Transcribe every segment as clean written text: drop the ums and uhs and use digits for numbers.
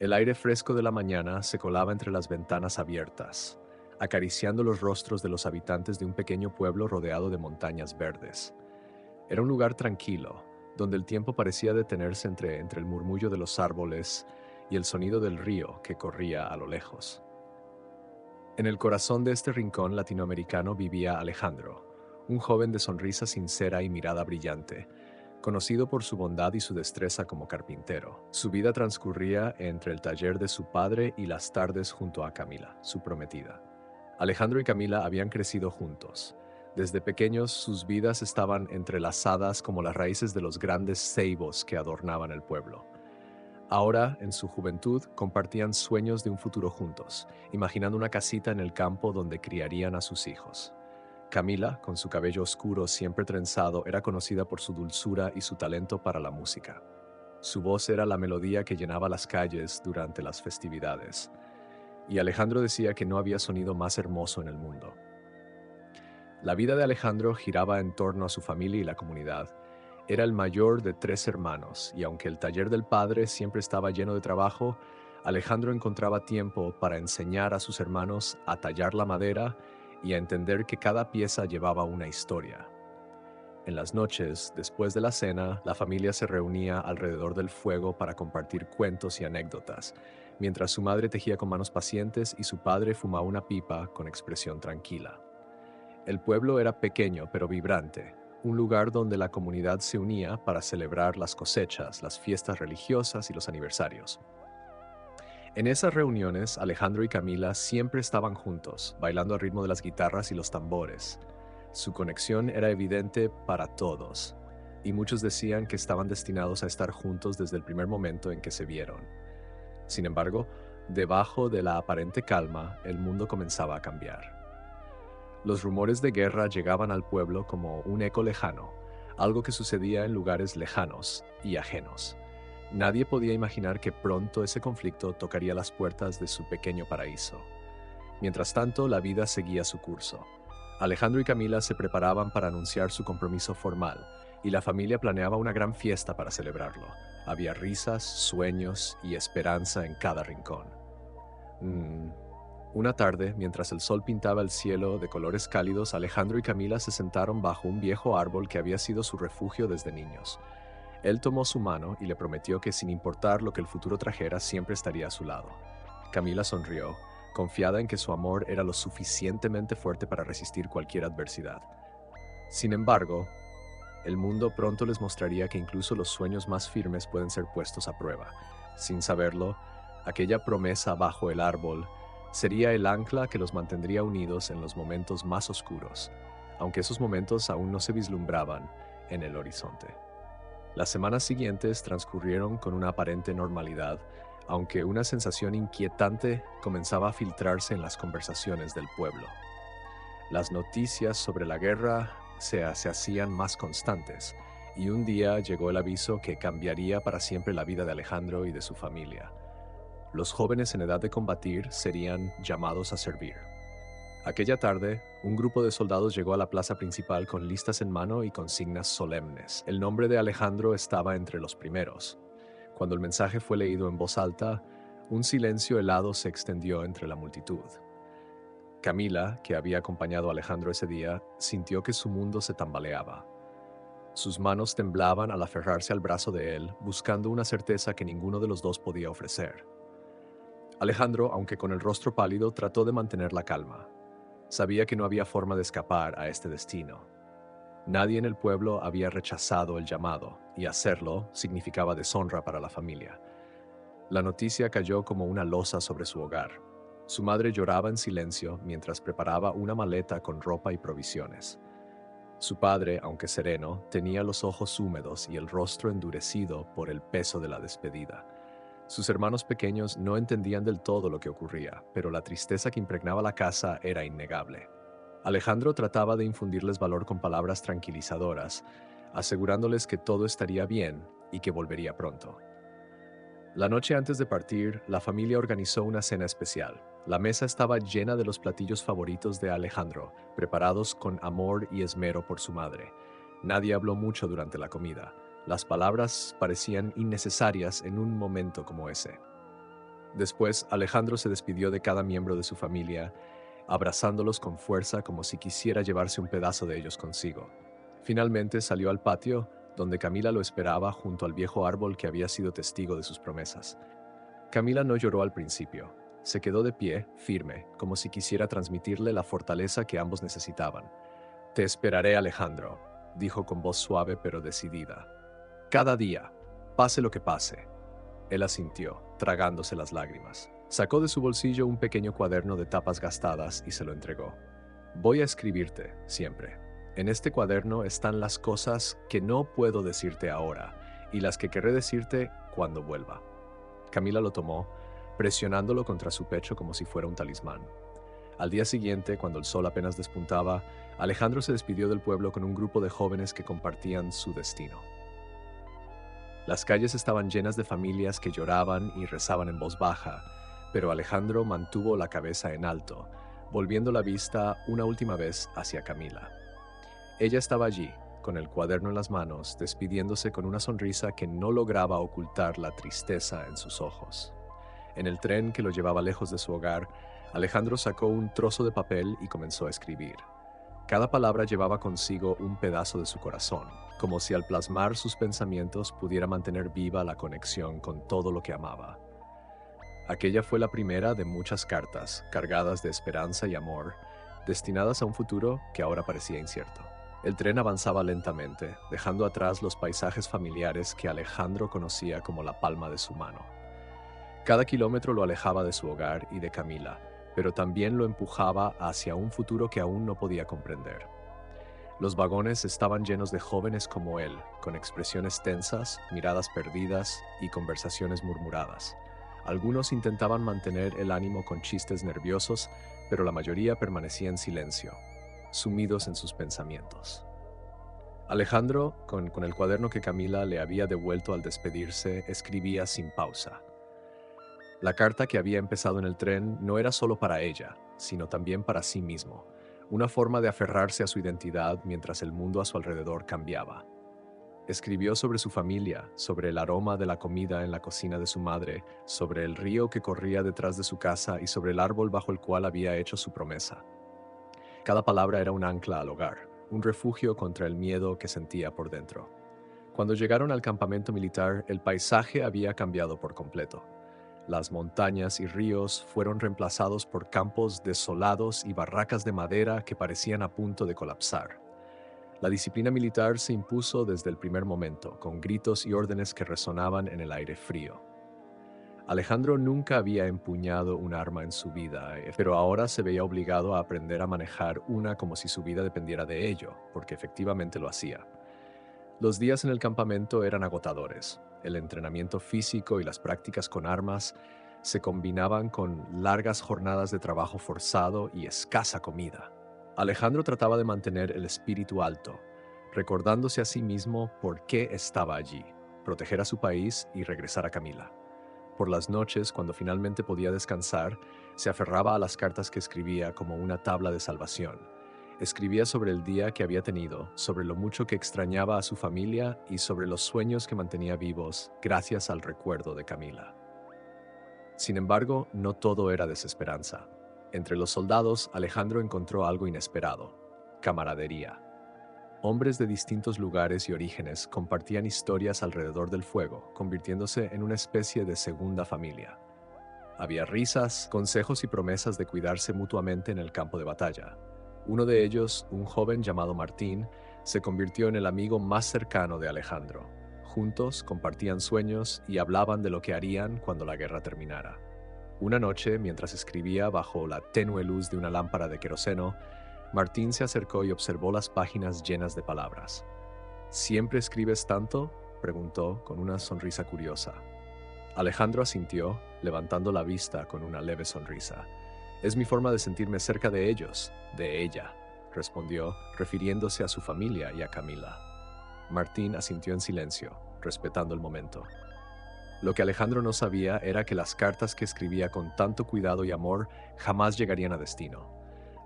El aire fresco de la mañana se colaba entre las ventanas abiertas, acariciando los rostros de los habitantes de un pequeño pueblo rodeado de montañas verdes. Era un lugar tranquilo, donde el tiempo parecía detenerse entre el murmullo de los árboles y el sonido del río que corría a lo lejos. En el corazón de este rincón latinoamericano vivía Alejandro, un joven de sonrisa sincera y mirada brillante, conocido por su bondad y su destreza como carpintero. Su vida transcurría entre el taller de su padre y las tardes junto a Camila, su prometida. Alejandro y Camila habían crecido juntos. Desde pequeños sus vidas estaban entrelazadas como las raíces de los grandes ceibos que adornaban el pueblo. Ahora, en su juventud, compartían sueños de un futuro juntos, imaginando una casita en el campo donde criarían a sus hijos. Camila, con su cabello oscuro siempre trenzado, era conocida por su dulzura y su talento para la música. Su voz era la melodía que llenaba las calles durante las festividades, y Alejandro decía que no había sonido más hermoso en el mundo. La vida de Alejandro giraba en torno a su familia y la comunidad. Era el mayor de 3 hermanos, y aunque el taller del padre siempre estaba lleno de trabajo, Alejandro encontraba tiempo para enseñar a sus hermanos a tallar la madera y a entender que cada pieza llevaba una historia. En las noches, después de la cena, la familia se reunía alrededor del fuego para compartir cuentos y anécdotas, mientras su madre tejía con manos pacientes y su padre fumaba una pipa con expresión tranquila. El pueblo era pequeño pero vibrante, un lugar donde la comunidad se unía para celebrar las cosechas, las fiestas religiosas y los aniversarios. En esas reuniones, Alejandro y Camila siempre estaban juntos, bailando al ritmo de las guitarras y los tambores. Su conexión era evidente para todos, y muchos decían que estaban destinados a estar juntos desde el primer momento en que se vieron. Sin embargo, debajo de la aparente calma, el mundo comenzaba a cambiar. Los rumores de guerra llegaban al pueblo como un eco lejano, algo que sucedía en lugares lejanos y ajenos. Nadie podía imaginar que pronto ese conflicto tocaría las puertas de su pequeño paraíso. Mientras tanto, la vida seguía su curso. Alejandro y Camila se preparaban para anunciar su compromiso formal, y la familia planeaba una gran fiesta para celebrarlo. Había risas, sueños y esperanza en cada rincón. Mm, Una tarde, mientras el sol pintaba el cielo de colores cálidos, Alejandro y Camila se sentaron bajo un viejo árbol que había sido su refugio desde niños. Él tomó su mano y le prometió que sin importar lo que el futuro trajera, siempre estaría a su lado. Camila sonrió, confiada en que su amor era lo suficientemente fuerte para resistir cualquier adversidad. Sin embargo, el mundo pronto les mostraría que incluso los sueños más firmes pueden ser puestos a prueba. Sin saberlo, aquella promesa bajo el árbol sería el ancla que los mantendría unidos en los momentos más oscuros, aunque esos momentos aún no se vislumbraban en el horizonte. Las semanas siguientes transcurrieron con una aparente normalidad, aunque una sensación inquietante comenzaba a filtrarse en las conversaciones del pueblo. Las noticias sobre la guerra se hacían más constantes, y un día llegó el aviso que cambiaría para siempre la vida de Alejandro y de su familia. Los jóvenes en edad de combatir serían llamados a servir. Aquella tarde, un grupo de soldados llegó a la plaza principal con listas en mano y consignas solemnes. El nombre de Alejandro estaba entre los primeros. Cuando el mensaje fue leído en voz alta, un silencio helado se extendió entre la multitud. Camila, que había acompañado a Alejandro ese día, sintió que su mundo se tambaleaba. Sus manos temblaban al aferrarse al brazo de él, buscando una certeza que ninguno de los dos podía ofrecer. Alejandro, aunque con el rostro pálido, trató de mantener la calma. Sabía que no había forma de escapar a este destino. Nadie en el pueblo había rechazado el llamado, y hacerlo significaba deshonra para la familia. La noticia cayó como una losa sobre su hogar. Su madre lloraba en silencio mientras preparaba una maleta con ropa y provisiones. Su padre, aunque sereno, tenía los ojos húmedos y el rostro endurecido por el peso de la despedida. Sus hermanos pequeños no entendían del todo lo que ocurría, pero la tristeza que impregnaba la casa era innegable. Alejandro trataba de infundirles valor con palabras tranquilizadoras, asegurándoles que todo estaría bien y que volvería pronto. La noche antes de partir, la familia organizó una cena especial. La mesa estaba llena de los platillos favoritos de Alejandro, preparados con amor y esmero por su madre. Nadie habló mucho durante la comida. Las palabras parecían innecesarias en un momento como ese. Después, Alejandro se despidió de cada miembro de su familia, abrazándolos con fuerza como si quisiera llevarse un pedazo de ellos consigo. Finalmente salió al patio, donde Camila lo esperaba junto al viejo árbol que había sido testigo de sus promesas. Camila no lloró al principio. Se quedó de pie, firme, como si quisiera transmitirle la fortaleza que ambos necesitaban. «Te esperaré, Alejandro», dijo con voz suave pero decidida. «Cada día, pase lo que pase». Él asintió, tragándose las lágrimas. Sacó de su bolsillo un pequeño cuaderno de tapas gastadas y se lo entregó. «Voy a escribirte, siempre. En este cuaderno están las cosas que no puedo decirte ahora y las que querré decirte cuando vuelva». Camila lo tomó, presionándolo contra su pecho como si fuera un talismán. Al día siguiente, cuando el sol apenas despuntaba, Alejandro se despidió del pueblo con un grupo de jóvenes que compartían su destino. Las calles estaban llenas de familias que lloraban y rezaban en voz baja, pero Alejandro mantuvo la cabeza en alto, volviendo la vista una última vez hacia Camila. Ella estaba allí, con el cuaderno en las manos, despidiéndose con una sonrisa que no lograba ocultar la tristeza en sus ojos. En el tren que lo llevaba lejos de su hogar, Alejandro sacó un trozo de papel y comenzó a escribir. Cada palabra llevaba consigo un pedazo de su corazón, como si al plasmar sus pensamientos pudiera mantener viva la conexión con todo lo que amaba. Aquella fue la primera de muchas cartas, cargadas de esperanza y amor, destinadas a un futuro que ahora parecía incierto. El tren avanzaba lentamente, dejando atrás los paisajes familiares que Alejandro conocía como la palma de su mano. Cada kilómetro lo alejaba de su hogar y de Camila, pero también lo empujaba hacia un futuro que aún no podía comprender. Los vagones estaban llenos de jóvenes como él, con expresiones tensas, miradas perdidas y conversaciones murmuradas. Algunos intentaban mantener el ánimo con chistes nerviosos, pero la mayoría permanecía en silencio, sumidos en sus pensamientos. Alejandro, con el cuaderno que Camila le había devuelto al despedirse, escribía sin pausa. La carta que había empezado en el tren no era solo para ella, sino también para sí mismo, una forma de aferrarse a su identidad mientras el mundo a su alrededor cambiaba. Escribió sobre su familia, sobre el aroma de la comida en la cocina de su madre, sobre el río que corría detrás de su casa y sobre el árbol bajo el cual había hecho su promesa. Cada palabra era un ancla al hogar, un refugio contra el miedo que sentía por dentro. Cuando llegaron al campamento militar, el paisaje había cambiado por completo. Las montañas y ríos fueron reemplazados por campos desolados y barracas de madera que parecían a punto de colapsar. La disciplina militar se impuso desde el primer momento, con gritos y órdenes que resonaban en el aire frío. Alejandro nunca había empuñado un arma en su vida, pero ahora se veía obligado a aprender a manejar una como si su vida dependiera de ello, porque efectivamente lo hacía. Los días en el campamento eran agotadores. El entrenamiento físico y las prácticas con armas se combinaban con largas jornadas de trabajo forzado y escasa comida. Alejandro trataba de mantener el espíritu alto, recordándose a sí mismo por qué estaba allí, proteger a su país y regresar a Camila. Por las noches, cuando finalmente podía descansar, se aferraba a las cartas que escribía como una tabla de salvación. Escribía sobre el día que había tenido, sobre lo mucho que extrañaba a su familia y sobre los sueños que mantenía vivos gracias al recuerdo de Camila. Sin embargo, no todo era desesperanza. Entre los soldados, Alejandro encontró algo inesperado: camaradería. Hombres de distintos lugares y orígenes compartían historias alrededor del fuego, convirtiéndose en una especie de segunda familia. Había risas, consejos y promesas de cuidarse mutuamente en el campo de batalla. Uno de ellos, un joven llamado Martín, se convirtió en el amigo más cercano de Alejandro. Juntos compartían sueños y hablaban de lo que harían cuando la guerra terminara. Una noche, mientras escribía bajo la tenue luz de una lámpara de queroseno, Martín se acercó y observó las páginas llenas de palabras. «¿Siempre escribes tanto?», preguntó con una sonrisa curiosa. Alejandro asintió, levantando la vista con una leve sonrisa. «Es mi forma de sentirme cerca de ellos, de ella», respondió, refiriéndose a su familia y a Camila. Martín asintió en silencio, respetando el momento. Lo que Alejandro no sabía era que las cartas que escribía con tanto cuidado y amor jamás llegarían a destino.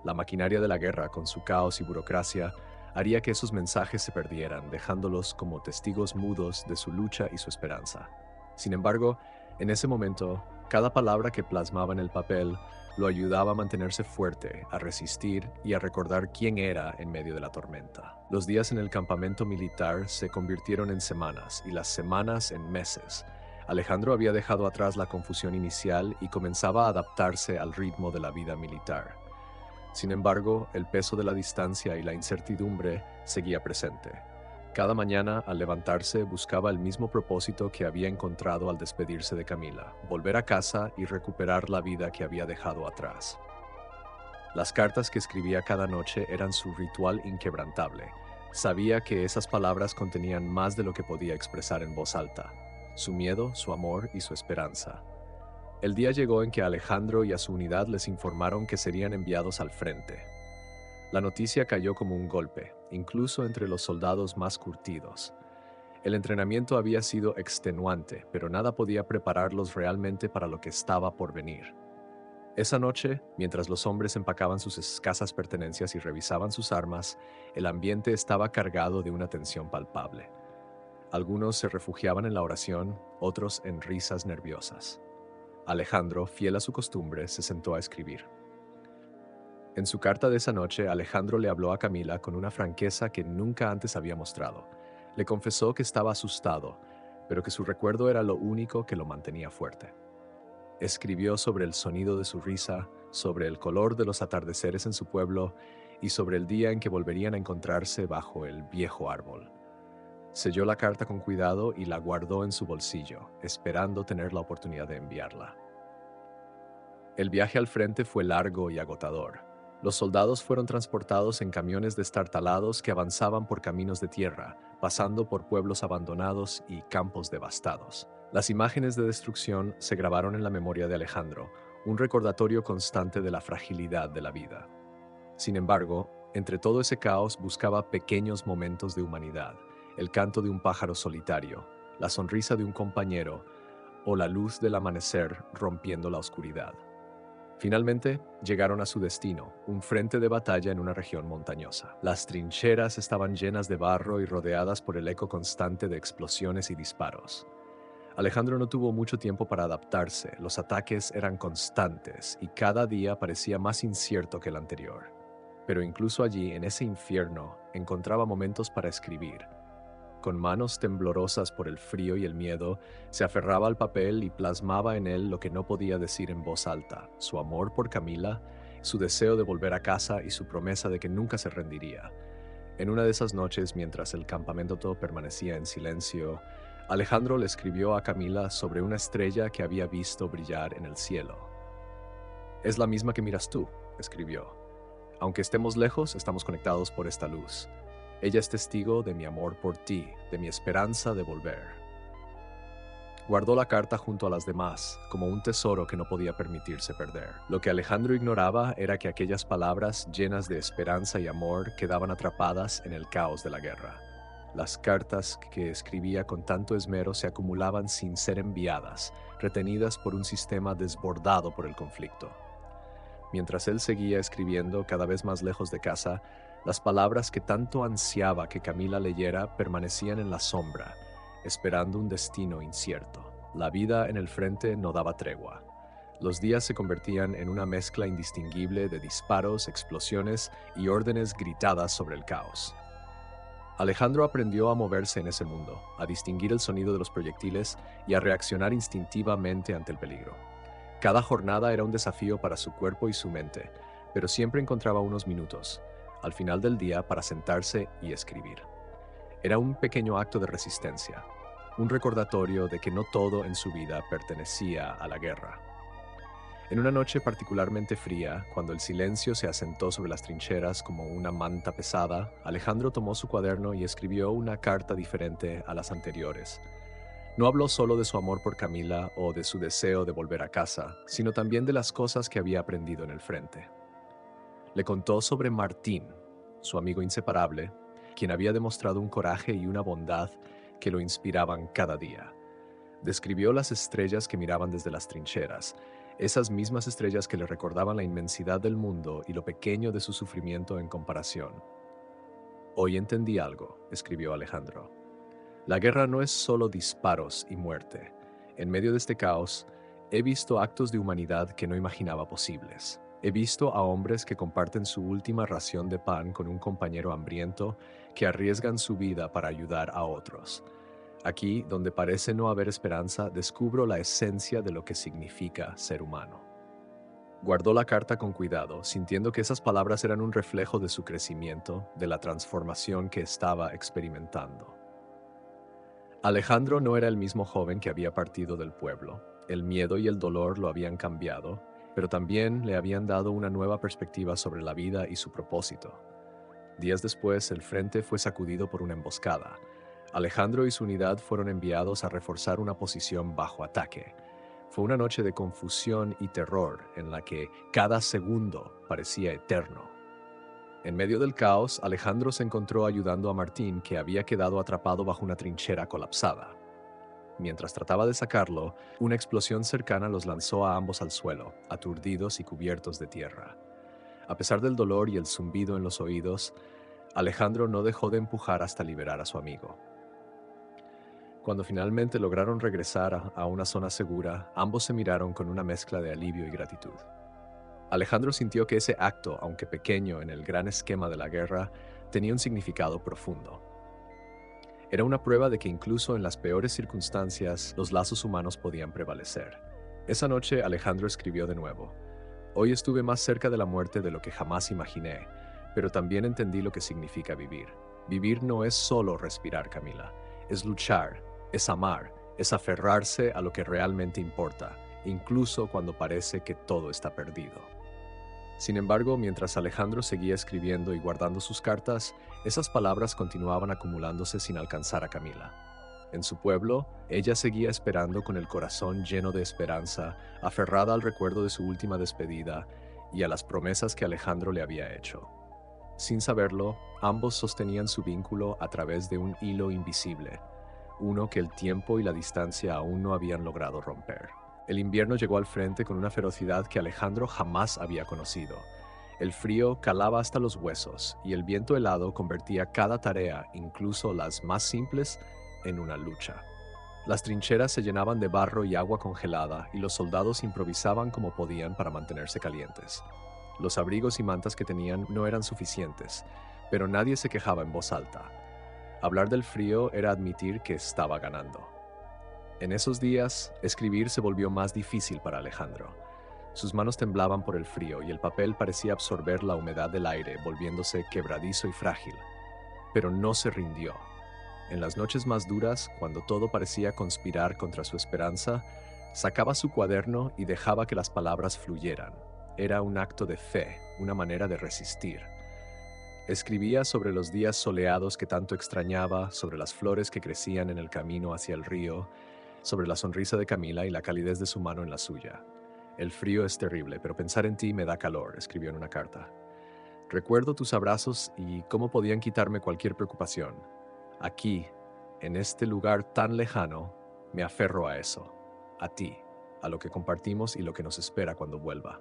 La maquinaria de la guerra, con su caos y burocracia, haría que esos mensajes se perdieran, dejándolos como testigos mudos de su lucha y su esperanza. Sin embargo, en ese momento, Cada palabra que plasmaba en el papel lo ayudaba a mantenerse fuerte, a resistir y a recordar quién era en medio de la tormenta. Los días en el campamento militar se convirtieron en semanas y las semanas en meses. Alejandro había dejado atrás la confusión inicial y comenzaba a adaptarse al ritmo de la vida militar. Sin embargo, el peso de la distancia y la incertidumbre seguía presente. Cada mañana, al levantarse, buscaba el mismo propósito que había encontrado al despedirse de Camila: volver a casa y recuperar la vida que había dejado atrás. Las cartas que escribía cada noche eran su ritual inquebrantable. Sabía que esas palabras contenían más de lo que podía expresar en voz alta: su miedo, su amor y su esperanza. El día llegó en que a Alejandro y a su unidad les informaron que serían enviados al frente. La noticia cayó como un golpe, incluso entre los soldados más curtidos. El entrenamiento había sido extenuante, pero nada podía prepararlos realmente para lo que estaba por venir. Esa noche, mientras los hombres empacaban sus escasas pertenencias y revisaban sus armas, el ambiente estaba cargado de una tensión palpable. Algunos se refugiaban en la oración, otros en risas nerviosas. Alejandro, fiel a su costumbre, se sentó a escribir. En su carta de esa noche, Alejandro le habló a Camila con una franqueza que nunca antes había mostrado. Le confesó que estaba asustado, pero que su recuerdo era lo único que lo mantenía fuerte. Escribió sobre el sonido de su risa, sobre el color de los atardeceres en su pueblo y sobre el día en que volverían a encontrarse bajo el viejo árbol. Selló la carta con cuidado y la guardó en su bolsillo, esperando tener la oportunidad de enviarla. El viaje al frente fue largo y agotador. Los soldados fueron transportados en camiones destartalados que avanzaban por caminos de tierra, pasando por pueblos abandonados y campos devastados. Las imágenes de destrucción se grabaron en la memoria de Alejandro, un recordatorio constante de la fragilidad de la vida. Sin embargo, entre todo ese caos buscaba pequeños momentos de humanidad: el canto de un pájaro solitario, la sonrisa de un compañero o la luz del amanecer rompiendo la oscuridad. Finalmente, llegaron a su destino, un frente de batalla en una región montañosa. Las trincheras estaban llenas de barro y rodeadas por el eco constante de explosiones y disparos. Alejandro no tuvo mucho tiempo para adaptarse. Los ataques eran constantes y cada día parecía más incierto que el anterior. Pero incluso allí, en ese infierno, encontraba momentos para escribir. Con manos temblorosas por el frío y el miedo, se aferraba al papel y plasmaba en él lo que no podía decir en voz alta: su amor por Camila, su deseo de volver a casa y su promesa de que nunca se rendiría. En una de esas noches, mientras el campamento todo permanecía en silencio, Alejandro le escribió a Camila sobre una estrella que había visto brillar en el cielo. «Es la misma que miras tú», escribió. «Aunque estemos lejos, estamos conectados por esta luz. Ella es testigo de mi amor por ti, de mi esperanza de volver». Guardó la carta junto a las demás, como un tesoro que no podía permitirse perder. Lo que Alejandro ignoraba era que aquellas palabras llenas de esperanza y amor quedaban atrapadas en el caos de la guerra. Las cartas que escribía con tanto esmero se acumulaban sin ser enviadas, retenidas por un sistema desbordado por el conflicto. Mientras él seguía escribiendo cada vez más lejos de casa, las palabras que tanto ansiaba que Camila leyera permanecían en la sombra, esperando un destino incierto. La vida en el frente no daba tregua. Los días se convertían en una mezcla indistinguible de disparos, explosiones y órdenes gritadas sobre el caos. Alejandro aprendió a moverse en ese mundo, a distinguir el sonido de los proyectiles y a reaccionar instintivamente ante el peligro. Cada jornada era un desafío para su cuerpo y su mente, pero siempre encontraba unos minutos, al final del día, para sentarse y escribir. Era un pequeño acto de resistencia, un recordatorio de que no todo en su vida pertenecía a la guerra. En una noche particularmente fría, cuando el silencio se asentó sobre las trincheras como una manta pesada, Alejandro tomó su cuaderno y escribió una carta diferente a las anteriores. No habló solo de su amor por Camila o de su deseo de volver a casa, sino también de las cosas que había aprendido en el frente. Le contó sobre Martín, su amigo inseparable, quien había demostrado un coraje y una bondad que lo inspiraban cada día. Describió las estrellas que miraban desde las trincheras, esas mismas estrellas que le recordaban la inmensidad del mundo y lo pequeño de su sufrimiento en comparación. «Hoy entendí algo», escribió Alejandro. «La guerra no es solo disparos y muerte. En medio de este caos, He visto actos de humanidad que no imaginaba posibles. He visto a hombres que comparten su última ración de pan con un compañero hambriento que arriesgan su vida para ayudar a otros. Aquí, donde parece no haber esperanza, descubro la esencia de lo que significa ser humano. Guardó la carta con cuidado, sintiendo que esas palabras eran un reflejo de su crecimiento, de la transformación que estaba experimentando. Alejandro no era el mismo joven que había partido del pueblo. El miedo y el dolor lo habían cambiado, pero también le habían dado una nueva perspectiva sobre la vida y su propósito. Días después, el frente fue sacudido por una emboscada. Alejandro y su unidad fueron enviados a reforzar una posición bajo ataque. Fue una noche de confusión y terror en la que cada segundo parecía eterno. En medio del caos, Alejandro se encontró ayudando a Martín, que había quedado atrapado bajo una trinchera colapsada. Mientras trataba de sacarlo, una explosión cercana los lanzó a ambos al suelo, aturdidos y cubiertos de tierra. A pesar del dolor y el zumbido en los oídos, Alejandro no dejó de empujar hasta liberar a su amigo. Cuando finalmente lograron regresar a una zona segura, ambos se miraron con una mezcla de alivio y gratitud. Alejandro sintió que ese acto, aunque pequeño en el gran esquema de la guerra, tenía un significado profundo. Era una prueba de que incluso en las peores circunstancias, los lazos humanos podían prevalecer. Esa noche Alejandro escribió de nuevo: "Hoy estuve más cerca de la muerte de lo que jamás imaginé, pero también entendí lo que significa vivir. Vivir no es solo respirar, Camila. Es luchar, es amar, es aferrarse a lo que realmente importa, incluso cuando parece que todo está perdido". Sin embargo, mientras Alejandro seguía escribiendo y guardando sus cartas, esas palabras continuaban acumulándose sin alcanzar a Camila. En su pueblo, ella seguía esperando con el corazón lleno de esperanza, aferrada al recuerdo de su última despedida y a las promesas que Alejandro le había hecho. Sin saberlo, ambos sostenían su vínculo a través de un hilo invisible, uno que el tiempo y la distancia aún no habían logrado romper. El invierno llegó al frente con una ferocidad que Alejandro jamás había conocido. El frío calaba hasta los huesos y el viento helado convertía cada tarea, incluso las más simples, en una lucha. Las trincheras se llenaban de barro y agua congelada y los soldados improvisaban como podían para mantenerse calientes. Los abrigos y mantas que tenían no eran suficientes, pero nadie se quejaba en voz alta. Hablar del frío era admitir que estaba ganando. En esos días, escribir se volvió más difícil para Alejandro. Sus manos temblaban por el frío y el papel parecía absorber la humedad del aire, volviéndose quebradizo y frágil. Pero no se rindió. En las noches más duras, cuando todo parecía conspirar contra su esperanza, sacaba su cuaderno y dejaba que las palabras fluyeran. Era un acto de fe, una manera de resistir. Escribía sobre los días soleados que tanto extrañaba, sobre las flores que crecían en el camino hacia el río, sobre la sonrisa de Camila y la calidez de su mano en la suya. "El frío es terrible, pero pensar en ti me da calor", escribió en una carta. "Recuerdo tus abrazos y cómo podían quitarme cualquier preocupación. Aquí, en este lugar tan lejano, me aferro a eso, a ti, a lo que compartimos y lo que nos espera cuando vuelva".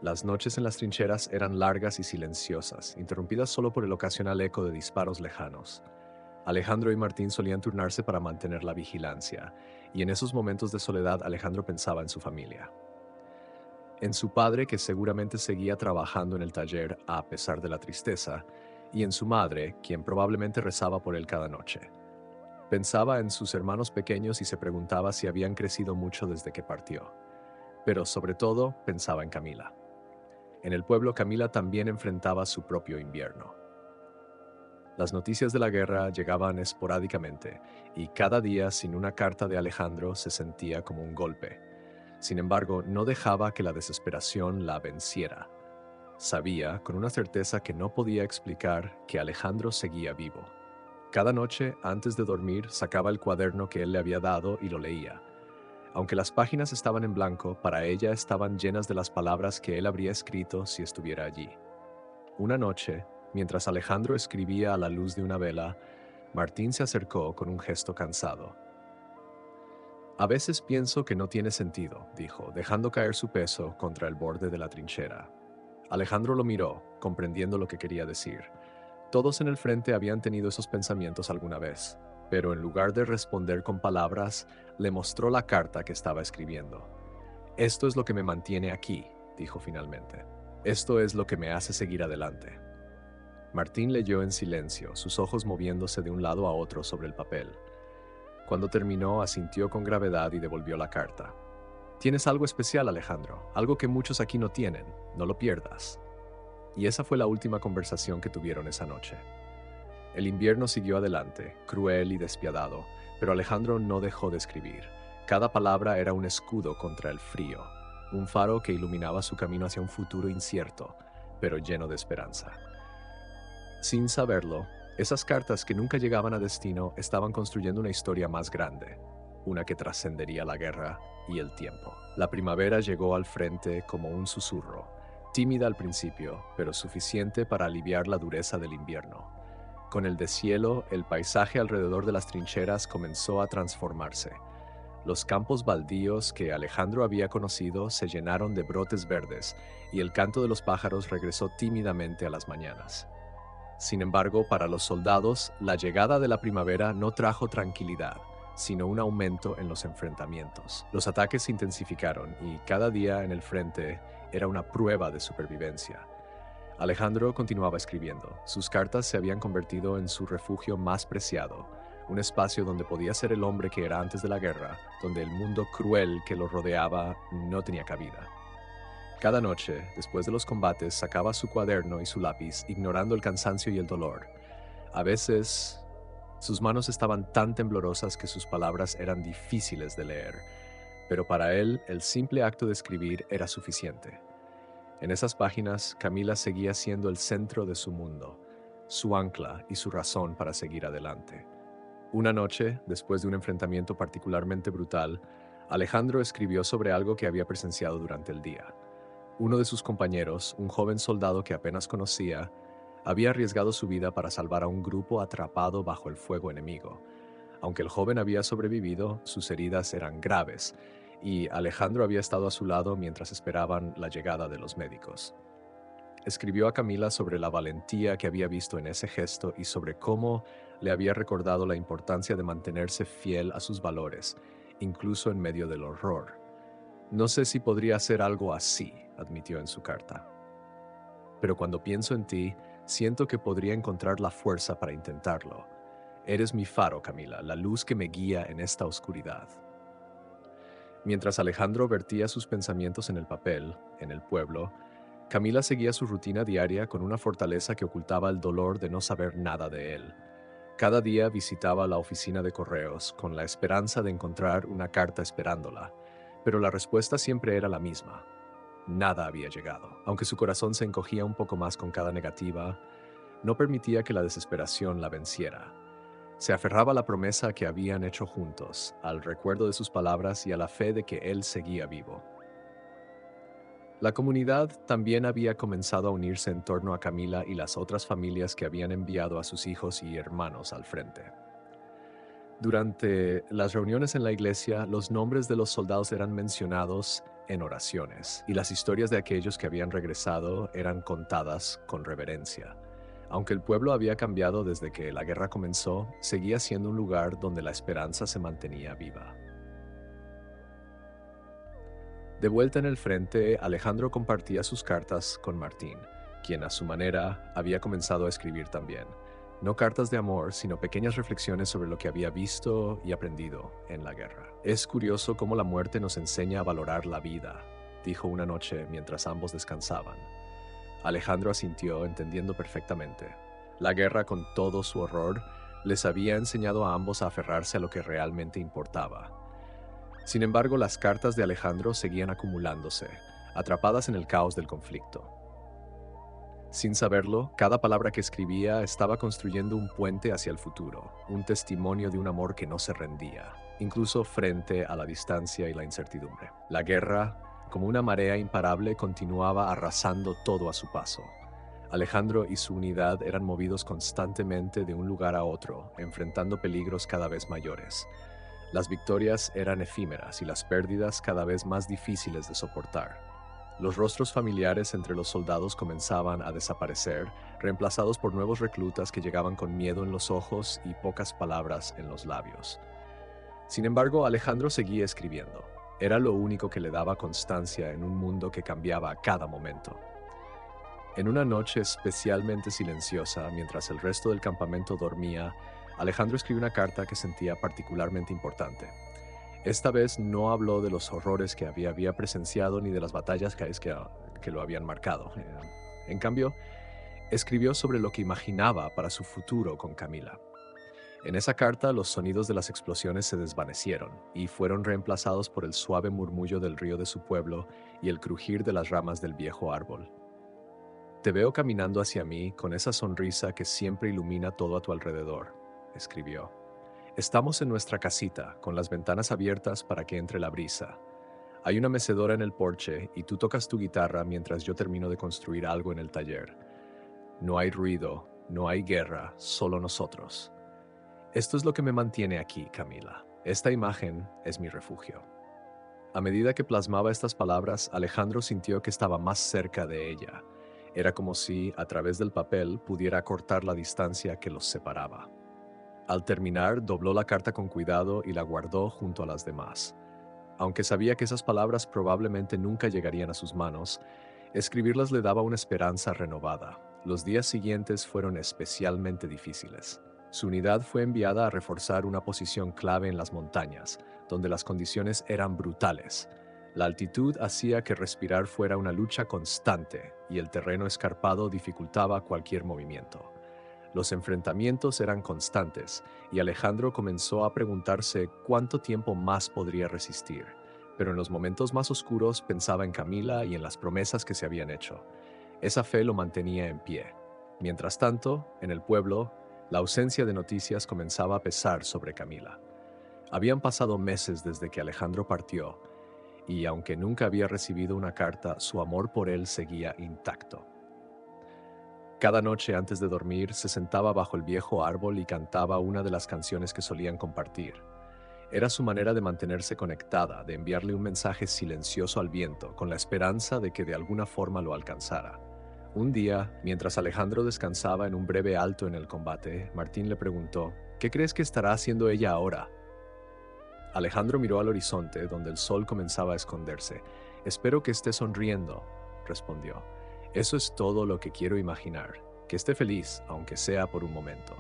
Las noches en las trincheras eran largas y silenciosas, interrumpidas solo por el ocasional eco de disparos lejanos. Alejandro y Martín solían turnarse para mantener la vigilancia, y en esos momentos de soledad Alejandro pensaba en su familia. En su padre, que seguramente seguía trabajando en el taller a pesar de la tristeza, y en su madre, quien probablemente rezaba por él cada noche. Pensaba en sus hermanos pequeños y se preguntaba si habían crecido mucho desde que partió. Pero sobre todo, pensaba en Camila. En el pueblo, Camila también enfrentaba su propio invierno. Las noticias de la guerra llegaban esporádicamente, y cada día sin una carta de Alejandro se sentía como un golpe. Sin embargo, no dejaba que la desesperación la venciera. Sabía, con una certeza que no podía explicar, que Alejandro seguía vivo. Cada noche, antes de dormir, sacaba el cuaderno que él le había dado y lo leía. Aunque las páginas estaban en blanco, para ella estaban llenas de las palabras que él habría escrito si estuviera allí. Una noche, mientras Alejandro escribía a la luz de una vela, Martín se acercó con un gesto cansado. "A veces pienso que no tiene sentido", dijo, dejando caer su peso contra el borde de la trinchera. Alejandro lo miró, comprendiendo lo que quería decir. Todos en el frente habían tenido esos pensamientos alguna vez, pero en lugar de responder con palabras, le mostró la carta que estaba escribiendo. «Esto es lo que me mantiene aquí», dijo finalmente. «Esto es lo que me hace seguir adelante». Martín leyó en silencio, sus ojos moviéndose de un lado a otro sobre el papel. Cuando terminó, asintió con gravedad y devolvió la carta. «Tienes algo especial, Alejandro, algo que muchos aquí no tienen. No lo pierdas». Y esa fue la última conversación que tuvieron esa noche. El invierno siguió adelante, cruel y despiadado, pero Alejandro no dejó de escribir. Cada palabra era un escudo contra el frío, un faro que iluminaba su camino hacia un futuro incierto, pero lleno de esperanza. Sin saberlo, esas cartas que nunca llegaban a destino estaban construyendo una historia más grande, una que trascendería la guerra y el tiempo. La primavera llegó al frente como un susurro, tímida al principio, pero suficiente para aliviar la dureza del invierno. Con el deshielo, el paisaje alrededor de las trincheras comenzó a transformarse. Los campos baldíos que Alejandro había conocido se llenaron de brotes verdes y el canto de los pájaros regresó tímidamente a las mañanas. Sin embargo, para los soldados, la llegada de la primavera no trajo tranquilidad, sino un aumento en los enfrentamientos. Los ataques se intensificaron y cada día en el frente era una prueba de supervivencia. Alejandro continuaba escribiendo. Sus cartas se habían convertido en su refugio más preciado, un espacio donde podía ser el hombre que era antes de la guerra, donde el mundo cruel que lo rodeaba no tenía cabida. Cada noche, después de los combates, sacaba su cuaderno y su lápiz, ignorando el cansancio y el dolor. A veces, sus manos estaban tan temblorosas que sus palabras eran difíciles de leer, pero para él el simple acto de escribir era suficiente. En esas páginas, Camila seguía siendo el centro de su mundo, su ancla y su razón para seguir adelante. Una noche, después de un enfrentamiento particularmente brutal, Alejandro escribió sobre algo que había presenciado durante el día. Uno de sus compañeros, un joven soldado que apenas conocía, había arriesgado su vida para salvar a un grupo atrapado bajo el fuego enemigo. Aunque el joven había sobrevivido, sus heridas eran graves, y Alejandro había estado a su lado mientras esperaban la llegada de los médicos. Escribió a Camila sobre la valentía que había visto en ese gesto y sobre cómo le había recordado la importancia de mantenerse fiel a sus valores, incluso en medio del horror. «No sé si podría hacer algo así», admitió en su carta. «Pero cuando pienso en ti, siento que podría encontrar la fuerza para intentarlo. Eres mi faro, Camila, la luz que me guía en esta oscuridad». Mientras Alejandro vertía sus pensamientos en el papel, en el pueblo, Camila seguía su rutina diaria con una fortaleza que ocultaba el dolor de no saber nada de él. Cada día visitaba la oficina de correos con la esperanza de encontrar una carta esperándola, pero la respuesta siempre era la misma. Nada había llegado. Aunque su corazón se encogía un poco más con cada negativa, no permitía que la desesperación la venciera. Se aferraba a la promesa que habían hecho juntos, al recuerdo de sus palabras y a la fe de que él seguía vivo. La comunidad también había comenzado a unirse en torno a Camila y las otras familias que habían enviado a sus hijos y hermanos al frente. Durante las reuniones en la iglesia, los nombres de los soldados eran mencionados en oraciones, y las historias de aquellos que habían regresado eran contadas con reverencia. Aunque el pueblo había cambiado desde que la guerra comenzó, seguía siendo un lugar donde la esperanza se mantenía viva. De vuelta en el frente, Alejandro compartía sus cartas con Martín, quien a su manera había comenzado a escribir también. No cartas de amor, sino pequeñas reflexiones sobre lo que había visto y aprendido en la guerra. «Es curioso cómo la muerte nos enseña a valorar la vida», dijo una noche mientras ambos descansaban. Alejandro asintió, entendiendo perfectamente. La guerra, con todo su horror, les había enseñado a ambos a aferrarse a lo que realmente importaba. Sin embargo, las cartas de Alejandro seguían acumulándose, atrapadas en el caos del conflicto. Sin saberlo, cada palabra que escribía estaba construyendo un puente hacia el futuro, un testimonio de un amor que no se rendía, incluso frente a la distancia y la incertidumbre. La guerra, como una marea imparable, continuaba arrasando todo a su paso. Alejandro y su unidad eran movidos constantemente de un lugar a otro, enfrentando peligros cada vez mayores. Las victorias eran efímeras y las pérdidas cada vez más difíciles de soportar. Los rostros familiares entre los soldados comenzaban a desaparecer, reemplazados por nuevos reclutas que llegaban con miedo en los ojos y pocas palabras en los labios. Sin embargo, Alejandro seguía escribiendo. Era lo único que le daba constancia en un mundo que cambiaba a cada momento. En una noche especialmente silenciosa, mientras el resto del campamento dormía, Alejandro escribió una carta que sentía particularmente importante. Esta vez no habló de los horrores que había presenciado ni de las batallas que lo habían marcado. En cambio, escribió sobre lo que imaginaba para su futuro con Camila. En esa carta, los sonidos de las explosiones se desvanecieron y fueron reemplazados por el suave murmullo del río de su pueblo y el crujir de las ramas del viejo árbol. Te veo caminando hacia mí con esa sonrisa que siempre ilumina todo a tu alrededor, escribió. Estamos en nuestra casita, con las ventanas abiertas para que entre la brisa. Hay una mecedora en el porche y tú tocas tu guitarra mientras yo termino de construir algo en el taller. No hay ruido, no hay guerra, solo nosotros. Esto es lo que me mantiene aquí, Camila. Esta imagen es mi refugio. A medida que plasmaba estas palabras, Alejandro sintió que estaba más cerca de ella. Era como si, a través del papel, pudiera acortar la distancia que los separaba. Al terminar, dobló la carta con cuidado y la guardó junto a las demás. Aunque sabía que esas palabras probablemente nunca llegarían a sus manos, escribirlas le daba una esperanza renovada. Los días siguientes fueron especialmente difíciles. Su unidad fue enviada a reforzar una posición clave en las montañas, donde las condiciones eran brutales. La altitud hacía que respirar fuera una lucha constante y el terreno escarpado dificultaba cualquier movimiento. Los enfrentamientos eran constantes y Alejandro comenzó a preguntarse cuánto tiempo más podría resistir, pero en los momentos más oscuros pensaba en Camila y en las promesas que se habían hecho. Esa fe lo mantenía en pie. Mientras tanto, en el pueblo, la ausencia de noticias comenzaba a pesar sobre Camila. Habían pasado meses desde que Alejandro partió, y aunque nunca había recibido una carta, su amor por él seguía intacto. Cada noche antes de dormir se sentaba bajo el viejo árbol y cantaba una de las canciones que solían compartir. Era su manera de mantenerse conectada, de enviarle un mensaje silencioso al viento, con la esperanza de que de alguna forma lo alcanzara. Un día, mientras Alejandro descansaba en un breve alto en el combate, Martín le preguntó, ¿qué crees que estará haciendo ella ahora? Alejandro miró al horizonte, donde el sol comenzaba a esconderse. Espero que esté sonriendo, respondió. Eso es todo lo que quiero imaginar, que esté feliz, aunque sea por un momento.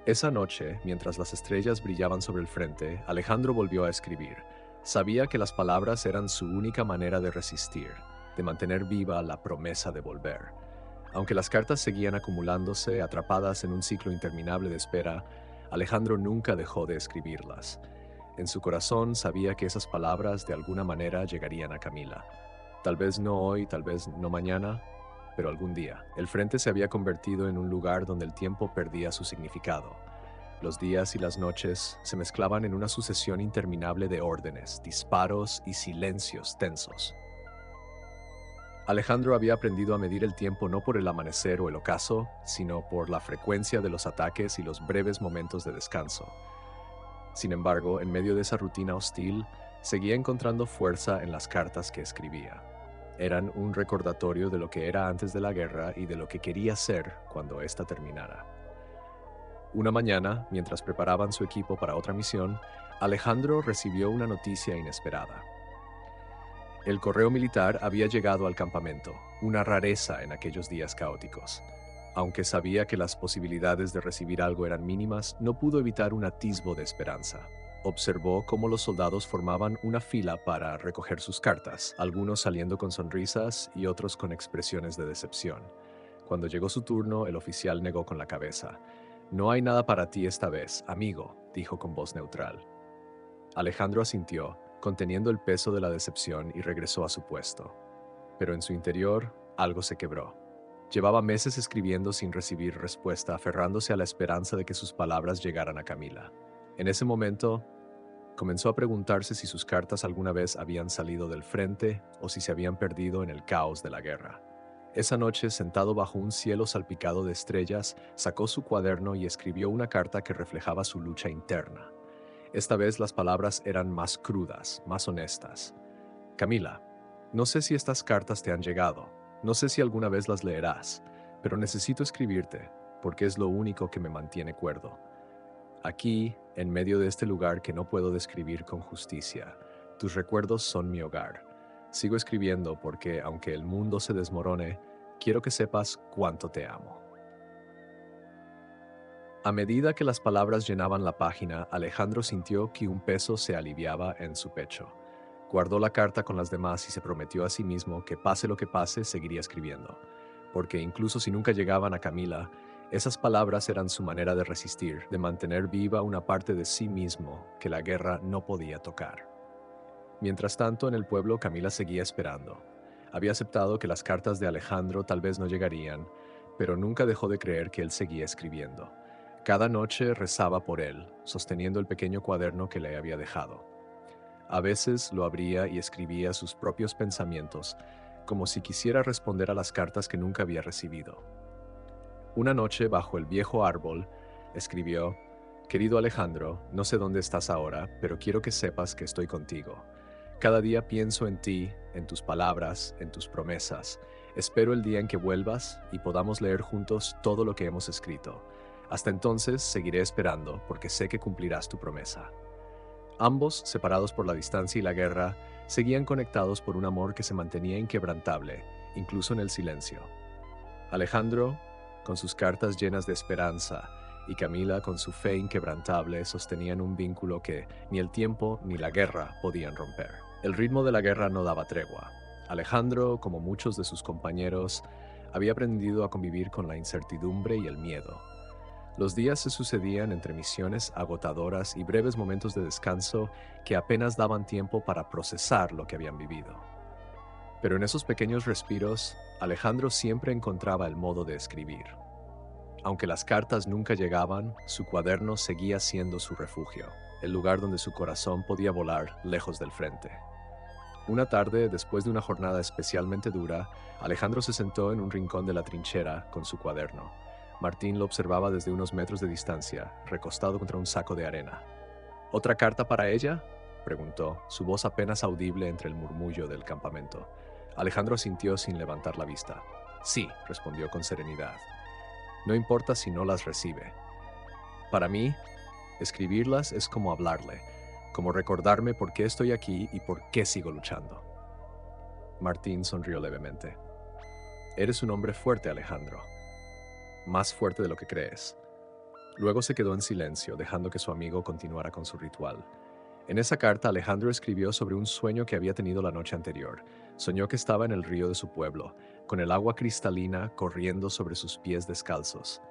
Esa noche, mientras las estrellas brillaban sobre el frente, Alejandro volvió a escribir. Sabía que las palabras eran su única manera de resistir, de mantener viva la promesa de volver. Aunque las cartas seguían acumulándose, atrapadas en un ciclo interminable de espera, Alejandro nunca dejó de escribirlas. En su corazón sabía que esas palabras de alguna manera llegarían a Camila. Tal vez no hoy, tal vez no mañana, pero algún día. El frente se había convertido en un lugar donde el tiempo perdía su significado. Los días y las noches se mezclaban en una sucesión interminable de órdenes, disparos y silencios tensos. Alejandro había aprendido a medir el tiempo no por el amanecer o el ocaso, sino por la frecuencia de los ataques y los breves momentos de descanso. Sin embargo, en medio de esa rutina hostil, seguía encontrando fuerza en las cartas que escribía. Eran un recordatorio de lo que era antes de la guerra y de lo que quería ser cuando ésta terminara. Una mañana, mientras preparaban su equipo para otra misión, Alejandro recibió una noticia inesperada. El correo militar había llegado al campamento, una rareza en aquellos días caóticos. Aunque sabía que las posibilidades de recibir algo eran mínimas, no pudo evitar un atisbo de esperanza. Observó cómo los soldados formaban una fila para recoger sus cartas, algunos saliendo con sonrisas y otros con expresiones de decepción. Cuando llegó su turno, el oficial negó con la cabeza. «No hay nada para ti esta vez, amigo», dijo con voz neutral. Alejandro asintió, conteniendo el peso de la decepción, y regresó a su puesto. Pero en su interior, algo se quebró. Llevaba meses escribiendo sin recibir respuesta, aferrándose a la esperanza de que sus palabras llegaran a Camila. En ese momento, comenzó a preguntarse si sus cartas alguna vez habían salido del frente o si se habían perdido en el caos de la guerra. Esa noche, sentado bajo un cielo salpicado de estrellas, sacó su cuaderno y escribió una carta que reflejaba su lucha interna. Esta vez las palabras eran más crudas, más honestas. Camila, No sé si estas cartas te han llegado, no sé si alguna vez las leerás, pero necesito escribirte, porque es lo único que me mantiene cuerdo. Aquí, en medio de este lugar que no puedo describir con justicia, tus recuerdos son mi hogar. Sigo escribiendo porque, aunque el mundo se desmorone, quiero que sepas cuánto te amo. A medida que las palabras llenaban la página, Alejandro sintió que un peso se aliviaba en su pecho. Guardó la carta con las demás y se prometió a sí mismo que pase lo que pase, seguiría escribiendo. Porque incluso si nunca llegaban a Camila, esas palabras eran su manera de resistir, de mantener viva una parte de sí mismo que la guerra no podía tocar. Mientras tanto, en el pueblo, Camila seguía esperando. Había aceptado que las cartas de Alejandro tal vez no llegarían, pero nunca dejó de creer que él seguía escribiendo. Cada noche rezaba por él, sosteniendo el pequeño cuaderno que le había dejado. A veces lo abría y escribía sus propios pensamientos, como si quisiera responder a las cartas que nunca había recibido. Una noche, bajo el viejo árbol, escribió: Querido Alejandro, no sé dónde estás ahora, pero quiero que sepas que estoy contigo. Cada día pienso en ti, en tus palabras, en tus promesas. Espero el día en que vuelvas y podamos leer juntos todo lo que hemos escrito. Hasta entonces seguiré esperando porque sé que cumplirás tu promesa. Ambos, separados por la distancia y la guerra, seguían conectados por un amor que se mantenía inquebrantable, incluso en el silencio. Alejandro, con sus cartas llenas de esperanza, y Camila, con su fe inquebrantable, sostenían un vínculo que ni el tiempo ni la guerra podían romper. El ritmo de la guerra no daba tregua. Alejandro, como muchos de sus compañeros, había aprendido a convivir con la incertidumbre y el miedo. Los días se sucedían entre misiones agotadoras y breves momentos de descanso que apenas daban tiempo para procesar lo que habían vivido. Pero en esos pequeños respiros, Alejandro siempre encontraba el modo de escribir. Aunque las cartas nunca llegaban, su cuaderno seguía siendo su refugio, el lugar donde su corazón podía volar lejos del frente. Una tarde, después de una jornada especialmente dura, Alejandro se sentó en un rincón de la trinchera con su cuaderno. Martín lo observaba desde unos metros de distancia, recostado contra un saco de arena. ¿Otra carta para ella?, preguntó, su voz apenas audible entre el murmullo del campamento. Alejandro asintió sin levantar la vista. Sí, respondió con serenidad. No importa si no las recibe. Para mí, escribirlas es como hablarle, como recordarme por qué estoy aquí y por qué sigo luchando. Martín sonrió levemente. Eres un hombre fuerte, Alejandro. Más fuerte de lo que crees. Luego se quedó en silencio, dejando que su amigo continuara con su ritual. En esa carta, Alejandro escribió sobre un sueño que había tenido la noche anterior. Soñó que estaba en el río de su pueblo, con el agua cristalina corriendo sobre sus pies descalzos.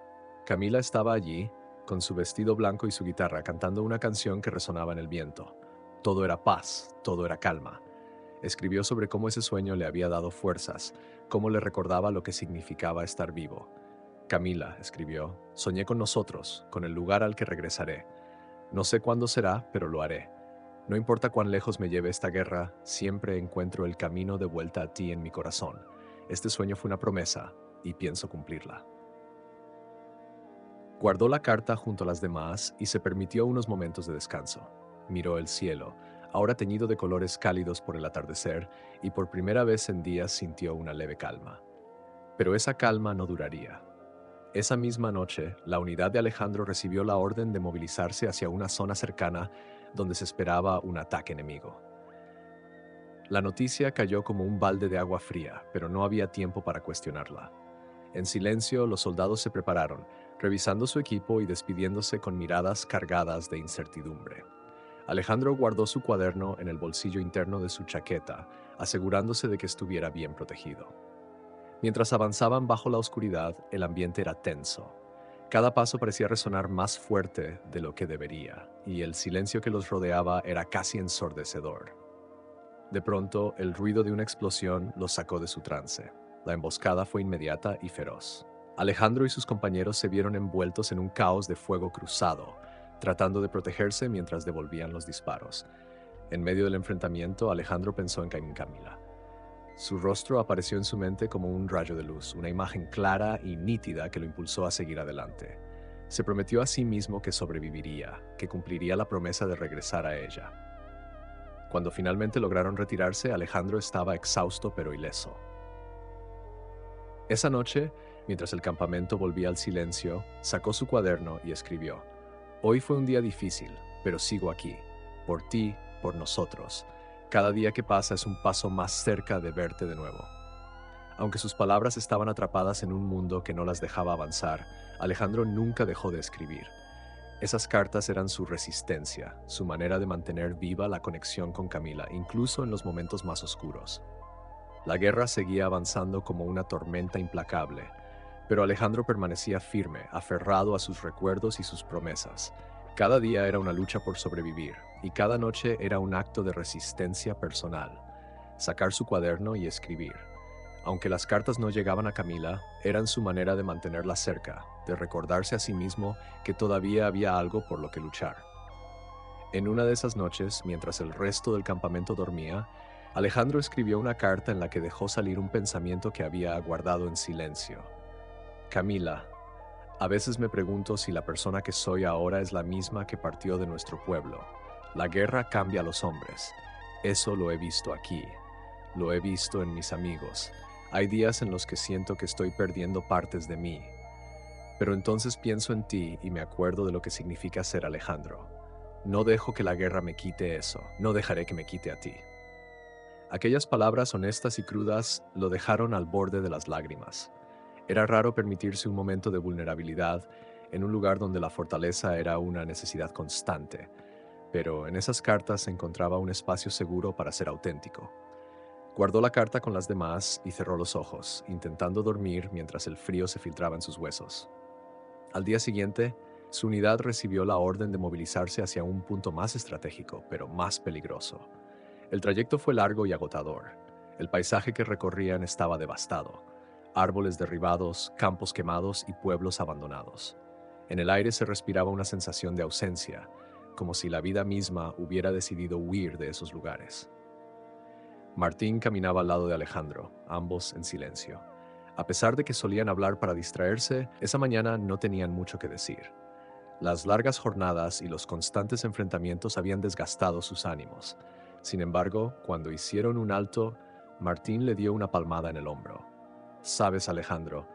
Camila estaba allí, con su vestido blanco y su guitarra, cantando una canción que resonaba en el viento. Todo era paz, todo era calma. Escribió sobre cómo ese sueño le había dado fuerzas, cómo le recordaba lo que significaba estar vivo. Camila, escribió, soñé con nosotros, con el lugar al que regresaré. No sé cuándo será, pero lo haré. No importa cuán lejos me lleve esta guerra, siempre encuentro el camino de vuelta a ti en mi corazón. Este sueño fue una promesa, y pienso cumplirla. Guardó la carta junto a las demás y se permitió unos momentos de descanso. Miró el cielo, ahora teñido de colores cálidos por el atardecer, y por primera vez en días sintió una leve calma. Pero esa calma no duraría. Esa misma noche, la unidad de Alejandro recibió la orden de movilizarse hacia una zona cercana donde se esperaba un ataque enemigo. La noticia cayó como un balde de agua fría, pero no había tiempo para cuestionarla. En silencio, los soldados se prepararon, revisando su equipo y despidiéndose con miradas cargadas de incertidumbre. Alejandro guardó su cuaderno en el bolsillo interno de su chaqueta, asegurándose de que estuviera bien protegido. Mientras avanzaban bajo la oscuridad, el ambiente era tenso. Cada paso parecía resonar más fuerte de lo que debería, y el silencio que los rodeaba era casi ensordecedor. De pronto, el ruido de una explosión los sacó de su trance. La emboscada fue inmediata y feroz. Alejandro y sus compañeros se vieron envueltos en un caos de fuego cruzado, tratando de protegerse mientras devolvían los disparos. En medio del enfrentamiento, Alejandro pensó en Camila. Su rostro apareció en su mente como un rayo de luz, una imagen clara y nítida que lo impulsó a seguir adelante. Se prometió a sí mismo que sobreviviría, que cumpliría la promesa de regresar a ella. Cuando finalmente lograron retirarse, Alejandro estaba exhausto pero ileso. Esa noche, mientras el campamento volvía al silencio, sacó su cuaderno y escribió: Hoy fue un día difícil, pero sigo aquí. Por ti, por nosotros. Cada día que pasa es un paso más cerca de verte de nuevo. Aunque sus palabras estaban atrapadas en un mundo que no las dejaba avanzar, Alejandro nunca dejó de escribir. Esas cartas eran su resistencia, su manera de mantener viva la conexión con Camila, incluso en los momentos más oscuros. La guerra seguía avanzando como una tormenta implacable, pero Alejandro permanecía firme, aferrado a sus recuerdos y sus promesas. Cada día era una lucha por sobrevivir, y cada noche era un acto de resistencia personal. Sacar su cuaderno y escribir. Aunque las cartas no llegaban a Camila, eran su manera de mantenerla cerca, de recordarse a sí mismo que todavía había algo por lo que luchar. En una de esas noches, mientras el resto del campamento dormía, Alejandro escribió una carta en la que dejó salir un pensamiento que había guardado en silencio. Camila, a veces me pregunto si la persona que soy ahora es la misma que partió de nuestro pueblo. La guerra cambia a los hombres. Eso lo he visto aquí. Lo he visto en mis amigos. Hay días en los que siento que estoy perdiendo partes de mí. Pero entonces pienso en ti y me acuerdo de lo que significa ser Alejandro. No dejo que la guerra me quite eso. No dejaré que me quite a ti. Aquellas palabras honestas y crudas lo dejaron al borde de las lágrimas. Era raro permitirse un momento de vulnerabilidad en un lugar donde la fortaleza era una necesidad constante, pero en esas cartas se encontraba un espacio seguro para ser auténtico. Guardó la carta con las demás y cerró los ojos, intentando dormir mientras el frío se filtraba en sus huesos. Al día siguiente, su unidad recibió la orden de movilizarse hacia un punto más estratégico, pero más peligroso. El trayecto fue largo y agotador. El paisaje que recorrían estaba devastado. Árboles derribados, campos quemados y pueblos abandonados. En el aire se respiraba una sensación de ausencia, como si la vida misma hubiera decidido huir de esos lugares. Martín caminaba al lado de Alejandro, ambos en silencio. A pesar de que solían hablar para distraerse, esa mañana no tenían mucho que decir. Las largas jornadas y los constantes enfrentamientos habían desgastado sus ánimos. Sin embargo, cuando hicieron un alto, Martín le dio una palmada en el hombro. Sabes, Alejandro,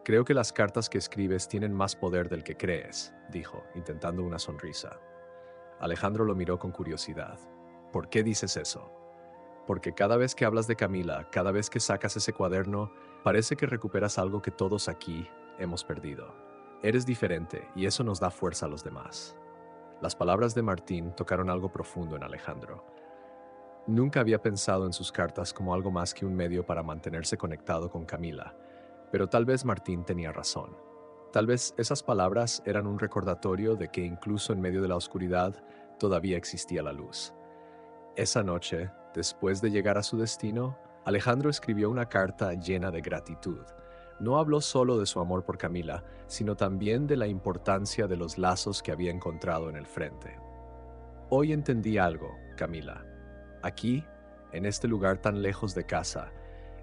creo que las cartas que escribes tienen más poder del que crees, dijo, intentando una sonrisa. Alejandro lo miró con curiosidad. ¿Por qué dices eso? Porque cada vez que hablas de Camila, cada vez que sacas ese cuaderno, parece que recuperas algo que todos aquí hemos perdido. Eres diferente y eso nos da fuerza a los demás. Las palabras de Martín tocaron algo profundo en Alejandro. Nunca había pensado en sus cartas como algo más que un medio para mantenerse conectado con Camila, pero tal vez Martín tenía razón. Tal vez esas palabras eran un recordatorio de que incluso en medio de la oscuridad todavía existía la luz. Esa noche, después de llegar a su destino, Alejandro escribió una carta llena de gratitud. No habló solo de su amor por Camila, sino también de la importancia de los lazos que había encontrado en el frente. Hoy entendí algo, Camila. Aquí, en este lugar tan lejos de casa,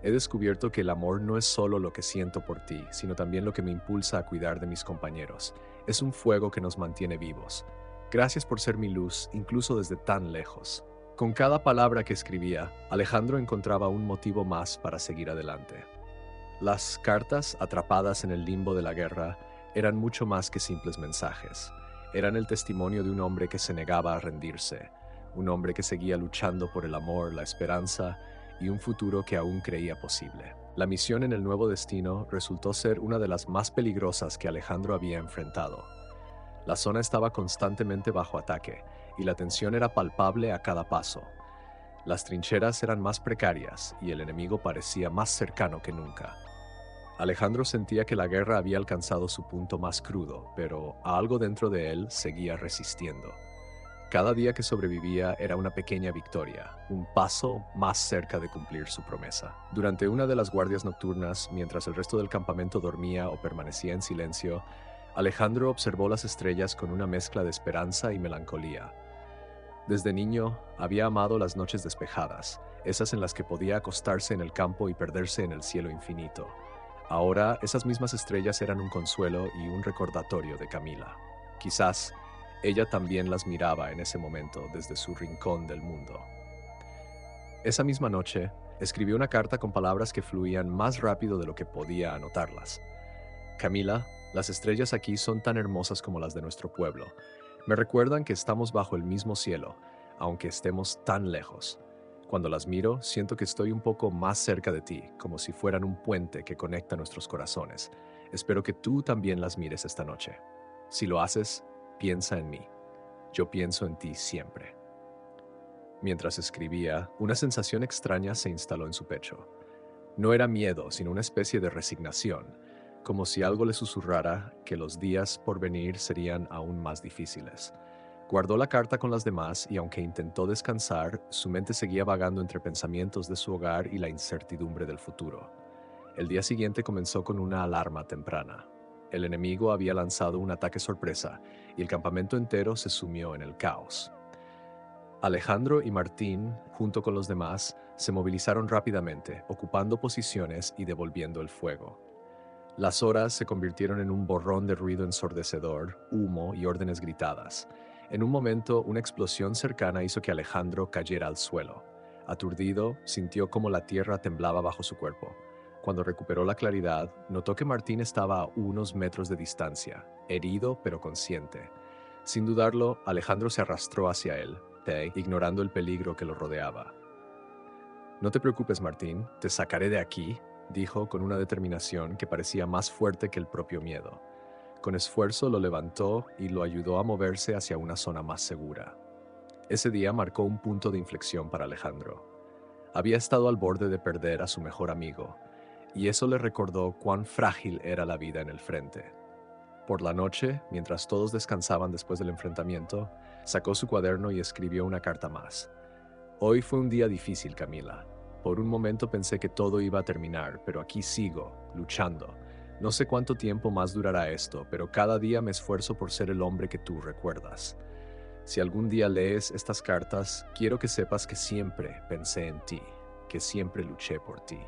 he descubierto que el amor no es solo lo que siento por ti, sino también lo que me impulsa a cuidar de mis compañeros. Es un fuego que nos mantiene vivos. Gracias por ser mi luz, incluso desde tan lejos. Con cada palabra que escribía, Alejandro encontraba un motivo más para seguir adelante. Las cartas, atrapadas en el limbo de la guerra, eran mucho más que simples mensajes. Eran el testimonio de un hombre que se negaba a rendirse, un hombre que seguía luchando por el amor, la esperanza y un futuro que aún creía posible. La misión en el nuevo destino resultó ser una de las más peligrosas que Alejandro había enfrentado. La zona estaba constantemente bajo ataque y la tensión era palpable a cada paso. Las trincheras eran más precarias y el enemigo parecía más cercano que nunca. Alejandro sentía que la guerra había alcanzado su punto más crudo, pero algo dentro de él seguía resistiendo. Cada día que sobrevivía era una pequeña victoria, un paso más cerca de cumplir su promesa. Durante una de las guardias nocturnas, mientras el resto del campamento dormía o permanecía en silencio, Alejandro observó las estrellas con una mezcla de esperanza y melancolía. Desde niño, había amado las noches despejadas, esas en las que podía acostarse en el campo y perderse en el cielo infinito. Ahora, esas mismas estrellas eran un consuelo y un recordatorio de Camila. Quizás ella también las miraba en ese momento desde su rincón del mundo. Esa misma noche, escribí una carta con palabras que fluían más rápido de lo que podía anotarlas. Camila, las estrellas aquí son tan hermosas como las de nuestro pueblo. Me recuerdan que estamos bajo el mismo cielo, aunque estemos tan lejos. Cuando las miro, siento que estoy un poco más cerca de ti, como si fueran un puente que conecta nuestros corazones. Espero que tú también las mires esta noche. Si lo haces, piensa en mí. Yo pienso en ti siempre. Mientras escribía, una sensación extraña se instaló en su pecho. No era miedo, sino una especie de resignación, como si algo le susurrara que los días por venir serían aún más difíciles. Guardó la carta con las demás y aunque intentó descansar, su mente seguía vagando entre pensamientos de su hogar y la incertidumbre del futuro. El día siguiente comenzó con una alarma temprana. El enemigo había lanzado un ataque sorpresa y el campamento entero se sumió en el caos. Alejandro y Martín, junto con los demás, se movilizaron rápidamente, ocupando posiciones y devolviendo el fuego. Las horas se convirtieron en un borrón de ruido ensordecedor, humo y órdenes gritadas. En un momento, una explosión cercana hizo que Alejandro cayera al suelo. Aturdido, sintió cómo la tierra temblaba bajo su cuerpo. Cuando recuperó la claridad, notó que Martín estaba a unos metros de distancia, herido pero consciente. Sin dudarlo, Alejandro se arrastró hacia él, ignorando el peligro que lo rodeaba. «No te preocupes, Martín, te sacaré de aquí», dijo con una determinación que parecía más fuerte que el propio miedo. Con esfuerzo lo levantó y lo ayudó a moverse hacia una zona más segura. Ese día marcó un punto de inflexión para Alejandro. Había estado al borde de perder a su mejor amigo, y eso le recordó cuán frágil era la vida en el frente. Por la noche, mientras todos descansaban después del enfrentamiento, sacó su cuaderno y escribió una carta más. «Hoy fue un día difícil, Camila. Por un momento pensé que todo iba a terminar, pero aquí sigo, luchando. No sé cuánto tiempo más durará esto, pero cada día me esfuerzo por ser el hombre que tú recuerdas. Si algún día lees estas cartas, quiero que sepas que siempre pensé en ti, que siempre luché por ti».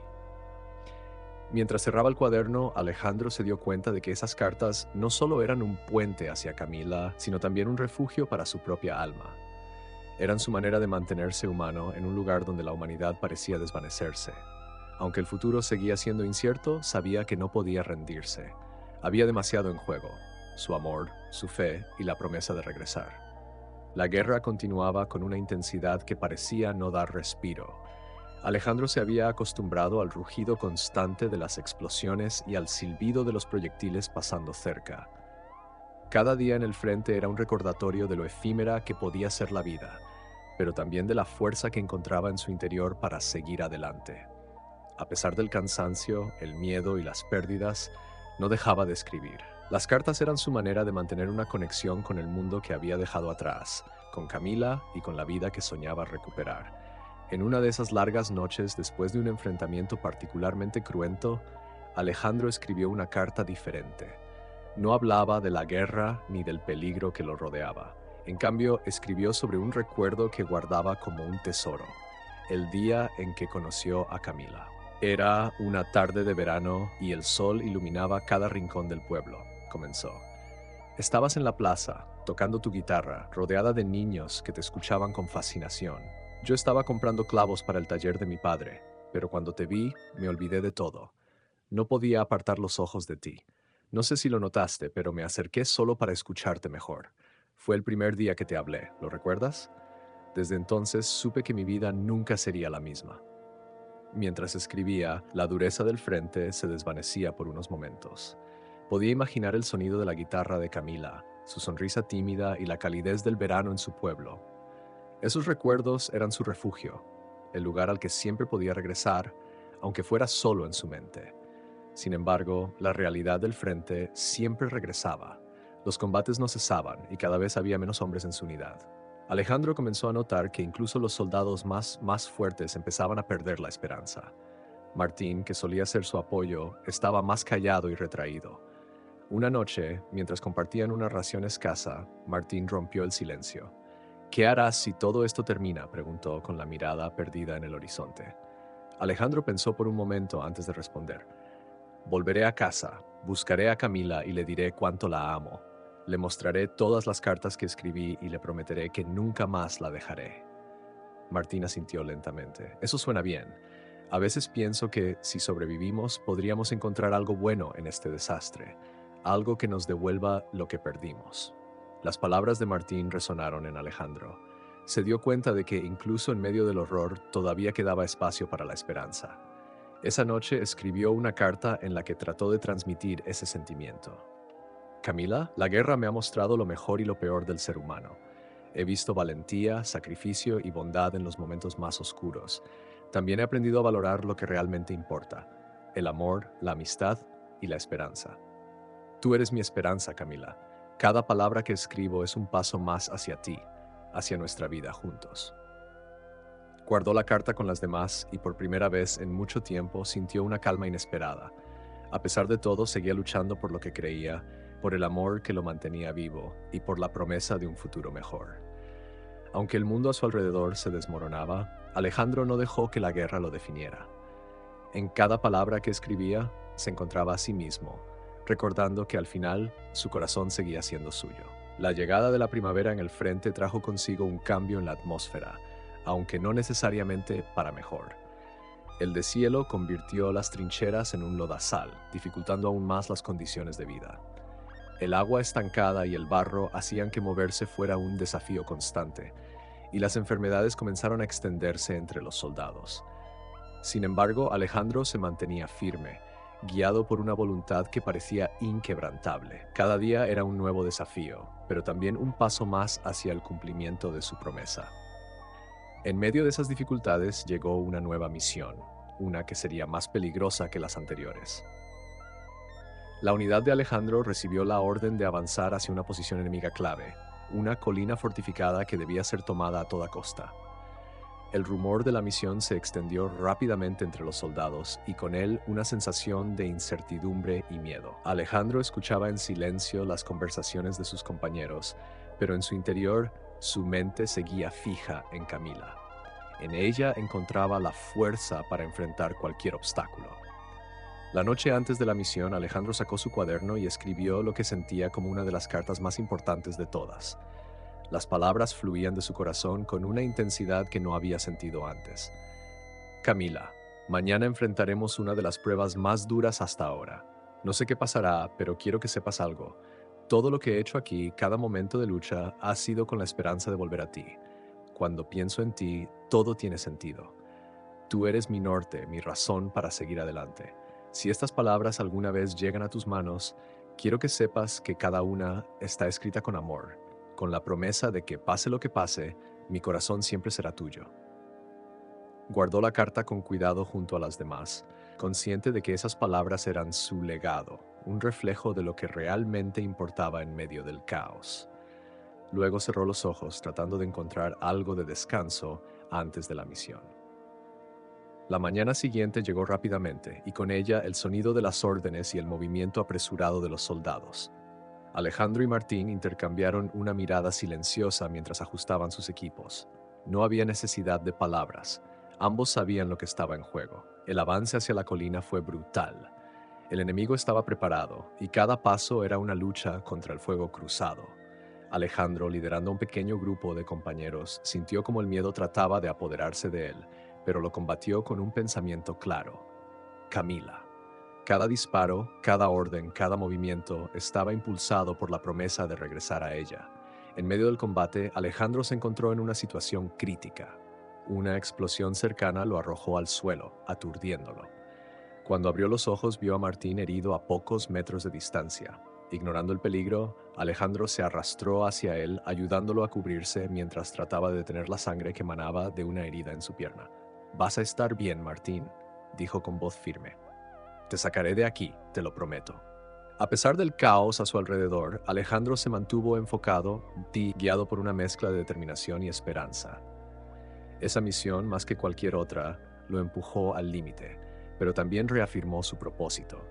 Mientras cerraba el cuaderno, Alejandro se dio cuenta de que esas cartas no solo eran un puente hacia Camila, sino también un refugio para su propia alma. Eran su manera de mantenerse humano en un lugar donde la humanidad parecía desvanecerse. Aunque el futuro seguía siendo incierto, sabía que no podía rendirse. Había demasiado en juego: su amor, su fe y la promesa de regresar. La guerra continuaba con una intensidad que parecía no dar respiro. Alejandro se había acostumbrado al rugido constante de las explosiones y al silbido de los proyectiles pasando cerca. Cada día en el frente era un recordatorio de lo efímera que podía ser la vida, pero también de la fuerza que encontraba en su interior para seguir adelante. A pesar del cansancio, el miedo y las pérdidas, no dejaba de escribir. Las cartas eran su manera de mantener una conexión con el mundo que había dejado atrás, con Camila y con la vida que soñaba recuperar. En una de esas largas noches, después de un enfrentamiento particularmente cruento, Alejandro escribió una carta diferente. No hablaba de la guerra ni del peligro que lo rodeaba. En cambio, escribió sobre un recuerdo que guardaba como un tesoro: el día en que conoció a Camila. Era una tarde de verano y el sol iluminaba cada rincón del pueblo. Comenzó. Estabas en la plaza, tocando tu guitarra, rodeada de niños que te escuchaban con fascinación. Yo estaba comprando clavos para el taller de mi padre, pero cuando te vi, me olvidé de todo. No podía apartar los ojos de ti. No sé si lo notaste, pero me acerqué solo para escucharte mejor. Fue el primer día que te hablé, ¿lo recuerdas? Desde entonces supe que mi vida nunca sería la misma. Mientras escribía, la dureza del frente se desvanecía por unos momentos. Podía imaginar el sonido de la guitarra de Camila, su sonrisa tímida y la calidez del verano en su pueblo. Esos recuerdos eran su refugio, el lugar al que siempre podía regresar, aunque fuera solo en su mente. Sin embargo, la realidad del frente siempre regresaba. Los combates no cesaban y cada vez había menos hombres en su unidad. Alejandro comenzó a notar que incluso los soldados más fuertes empezaban a perder la esperanza. Martín, que solía ser su apoyo, estaba más callado y retraído. Una noche, mientras compartían una ración escasa, Martín rompió el silencio. «¿Qué harás si todo esto termina?», preguntó con la mirada perdida en el horizonte. Alejandro pensó por un momento antes de responder. «Volveré a casa, buscaré a Camila y le diré cuánto la amo. Le mostraré todas las cartas que escribí y le prometeré que nunca más la dejaré». Martín asintió lentamente. Eso suena bien. A veces pienso que, si sobrevivimos, podríamos encontrar algo bueno en este desastre, algo que nos devuelva lo que perdimos. Las palabras de Martín resonaron en Alejandro. Se dio cuenta de que incluso en medio del horror todavía quedaba espacio para la esperanza. Esa noche escribió una carta en la que trató de transmitir ese sentimiento. Camila, la guerra me ha mostrado lo mejor y lo peor del ser humano. He visto valentía, sacrificio y bondad en los momentos más oscuros. También he aprendido a valorar lo que realmente importa: el amor, la amistad y la esperanza. Tú eres mi esperanza, Camila. Cada palabra que escribo es un paso más hacia ti, hacia nuestra vida juntos. Guardó la carta con las demás y por primera vez en mucho tiempo sintió una calma inesperada. A pesar de todo, seguía luchando por lo que creía, por el amor que lo mantenía vivo y por la promesa de un futuro mejor. Aunque el mundo a su alrededor se desmoronaba, Alejandro no dejó que la guerra lo definiera. En cada palabra que escribía, se encontraba a sí mismo, recordando que al final su corazón seguía siendo suyo. La llegada de la primavera en el frente trajo consigo un cambio en la atmósfera, aunque no necesariamente para mejor. El deshielo convirtió las trincheras en un lodazal, dificultando aún más las condiciones de vida. El agua estancada y el barro hacían que moverse fuera un desafío constante, y las enfermedades comenzaron a extenderse entre los soldados. Sin embargo, Alejandro se mantenía firme, guiado por una voluntad que parecía inquebrantable. Cada día era un nuevo desafío, pero también un paso más hacia el cumplimiento de su promesa. En medio de esas dificultades llegó una nueva misión, una que sería más peligrosa que las anteriores. La unidad de Alejandro recibió la orden de avanzar hacia una posición enemiga clave, una colina fortificada que debía ser tomada a toda costa. El rumor de la misión se extendió rápidamente entre los soldados y con él una sensación de incertidumbre y miedo. Alejandro escuchaba en silencio las conversaciones de sus compañeros, pero en su interior su mente seguía fija en Camila. En ella encontraba la fuerza para enfrentar cualquier obstáculo. La noche antes de la misión, Alejandro sacó su cuaderno y escribió lo que sentía como una de las cartas más importantes de todas. Las palabras fluían de su corazón con una intensidad que no había sentido antes. Camila, mañana enfrentaremos una de las pruebas más duras hasta ahora. No sé qué pasará, pero quiero que sepas algo. Todo lo que he hecho aquí, cada momento de lucha, ha sido con la esperanza de volver a ti. Cuando pienso en ti, todo tiene sentido. Tú eres mi norte, mi razón para seguir adelante. Si estas palabras alguna vez llegan a tus manos, quiero que sepas que cada una está escrita con amor, con la promesa de que pase lo que pase, mi corazón siempre será tuyo. Guardó la carta con cuidado junto a las demás, consciente de que esas palabras eran su legado, un reflejo de lo que realmente importaba en medio del caos. Luego cerró los ojos tratando de encontrar algo de descanso antes de la misión. La mañana siguiente llegó rápidamente, y con ella el sonido de las órdenes y el movimiento apresurado de los soldados. Alejandro y Martín intercambiaron una mirada silenciosa mientras ajustaban sus equipos. No había necesidad de palabras. Ambos sabían lo que estaba en juego. El avance hacia la colina fue brutal. El enemigo estaba preparado, y cada paso era una lucha contra el fuego cruzado. Alejandro, liderando un pequeño grupo de compañeros, sintió como el miedo trataba de apoderarse de él, pero lo combatió con un pensamiento claro: Camila. Cada disparo, cada orden, cada movimiento estaba impulsado por la promesa de regresar a ella. En medio del combate, Alejandro se encontró en una situación crítica. Una explosión cercana lo arrojó al suelo, aturdiéndolo. Cuando abrió los ojos, vio a Martín herido a pocos metros de distancia. Ignorando el peligro, Alejandro se arrastró hacia él, ayudándolo a cubrirse mientras trataba de detener la sangre que manaba de una herida en su pierna. «Vas a estar bien, Martín», dijo con voz firme. «Te sacaré de aquí, te lo prometo». A pesar del caos a su alrededor, Alejandro se mantuvo enfocado y guiado por una mezcla de determinación y esperanza. Esa misión, más que cualquier otra, lo empujó al límite, pero también reafirmó su propósito.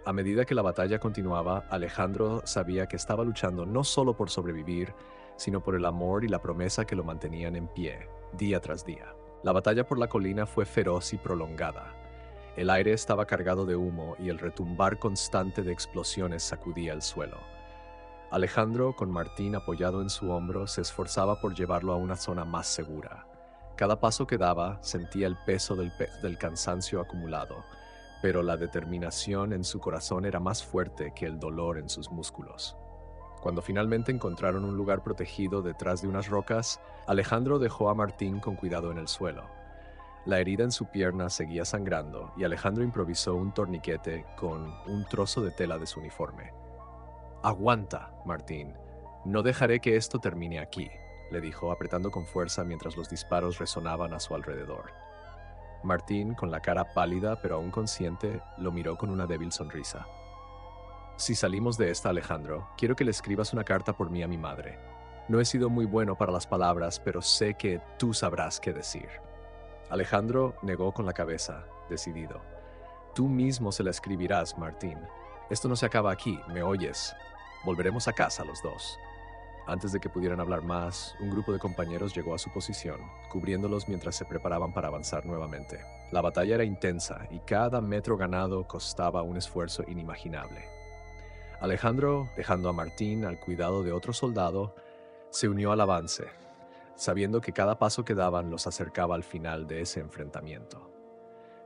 A medida que la batalla continuaba, Alejandro sabía que estaba luchando no solo por sobrevivir, sino por el amor y la promesa que lo mantenían en pie, día tras día. La batalla por la colina fue feroz y prolongada. El aire estaba cargado de humo y el retumbar constante de explosiones sacudía el suelo. Alejandro, con Martín apoyado en su hombro, se esforzaba por llevarlo a una zona más segura. Cada paso que daba sentía el peso del cansancio acumulado, pero la determinación en su corazón era más fuerte que el dolor en sus músculos. Cuando finalmente encontraron un lugar protegido detrás de unas rocas, Alejandro dejó a Martín con cuidado en el suelo. La herida en su pierna seguía sangrando y Alejandro improvisó un torniquete con un trozo de tela de su uniforme. «Aguanta, Martín. No dejaré que esto termine aquí», le dijo, apretando con fuerza mientras los disparos resonaban a su alrededor. Martín, con la cara pálida pero aún consciente, lo miró con una débil sonrisa. «Si salimos de esta, Alejandro, quiero que le escribas una carta por mí a mi madre. No he sido muy bueno para las palabras, pero sé que tú sabrás qué decir». Alejandro negó con la cabeza, decidido. «Tú mismo se la escribirás, Martín. Esto no se acaba aquí, ¿me oyes? Volveremos a casa los dos». Antes de que pudieran hablar más, un grupo de compañeros llegó a su posición, cubriéndolos mientras se preparaban para avanzar nuevamente. La batalla era intensa y cada metro ganado costaba un esfuerzo inimaginable. Alejandro, dejando a Martín al cuidado de otro soldado, se unió al avance, sabiendo que cada paso que daban los acercaba al final de ese enfrentamiento.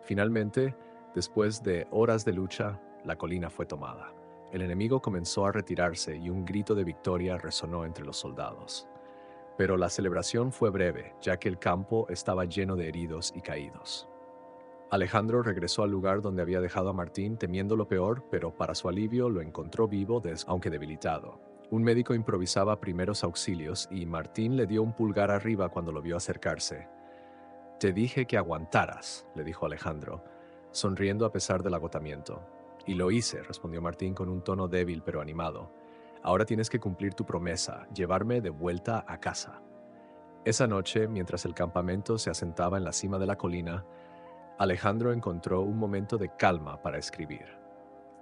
Finalmente, después de horas de lucha, la colina fue tomada. El enemigo comenzó a retirarse y un grito de victoria resonó entre los soldados. Pero la celebración fue breve, ya que el campo estaba lleno de heridos y caídos. Alejandro regresó al lugar donde había dejado a Martín temiendo lo peor, pero para su alivio lo encontró vivo, aunque debilitado. Un médico improvisaba primeros auxilios y Martín le dio un pulgar arriba cuando lo vio acercarse. «Te dije que aguantaras», le dijo Alejandro, sonriendo a pesar del agotamiento. «Y lo hice», respondió Martín con un tono débil pero animado. «Ahora tienes que cumplir tu promesa, llevarme de vuelta a casa». Esa noche, mientras el campamento se asentaba en la cima de la colina, Alejandro encontró un momento de calma para escribir.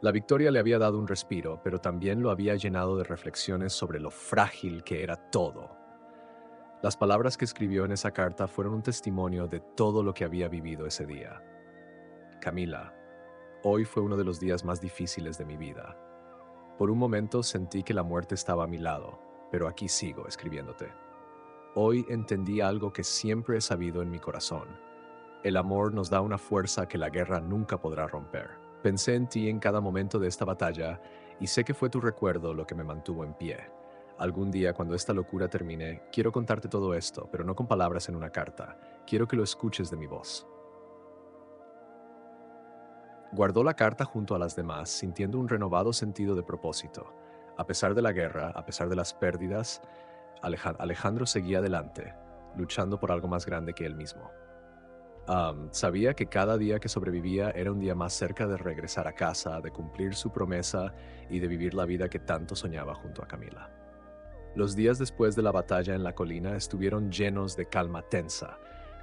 La victoria le había dado un respiro, pero también lo había llenado de reflexiones sobre lo frágil que era todo. Las palabras que escribió en esa carta fueron un testimonio de todo lo que había vivido ese día. «Camila, hoy fue uno de los días más difíciles de mi vida. Por un momento sentí que la muerte estaba a mi lado, pero aquí sigo escribiéndote. Hoy entendí algo que siempre he sabido en mi corazón. El amor nos da una fuerza que la guerra nunca podrá romper. Pensé en ti en cada momento de esta batalla y sé que fue tu recuerdo lo que me mantuvo en pie. Algún día, cuando esta locura termine, quiero contarte todo esto, pero no con palabras en una carta. Quiero que lo escuches de mi voz». Guardó la carta junto a las demás, sintiendo un renovado sentido de propósito. A pesar de la guerra, a pesar de las pérdidas, Alejandro seguía adelante, luchando por algo más grande que él mismo. Sabía que cada día que sobrevivía era un día más cerca de regresar a casa, de cumplir su promesa y de vivir la vida que tanto soñaba junto a Camila. Los días después de la batalla en la colina estuvieron llenos de calma tensa,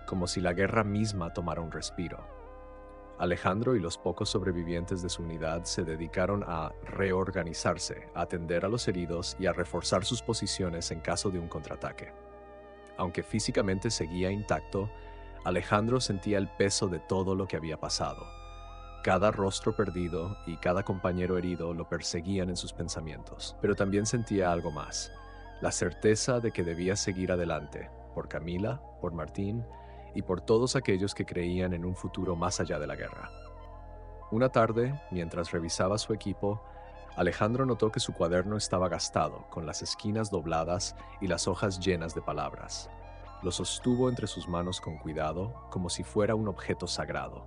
como si la guerra misma tomara un respiro. Alejandro y los pocos sobrevivientes de su unidad se dedicaron a reorganizarse, a atender a los heridos y a reforzar sus posiciones en caso de un contraataque. Aunque físicamente seguía intacto, Alejandro sentía el peso de todo lo que había pasado. Cada rostro perdido y cada compañero herido lo perseguían en sus pensamientos, pero también sentía algo más, la certeza de que debía seguir adelante, por Camila, por Martín y por todos aquellos que creían en un futuro más allá de la guerra. Una tarde, mientras revisaba su equipo, Alejandro notó que su cuaderno estaba gastado, con las esquinas dobladas y las hojas llenas de palabras. Lo sostuvo entre sus manos con cuidado, como si fuera un objeto sagrado.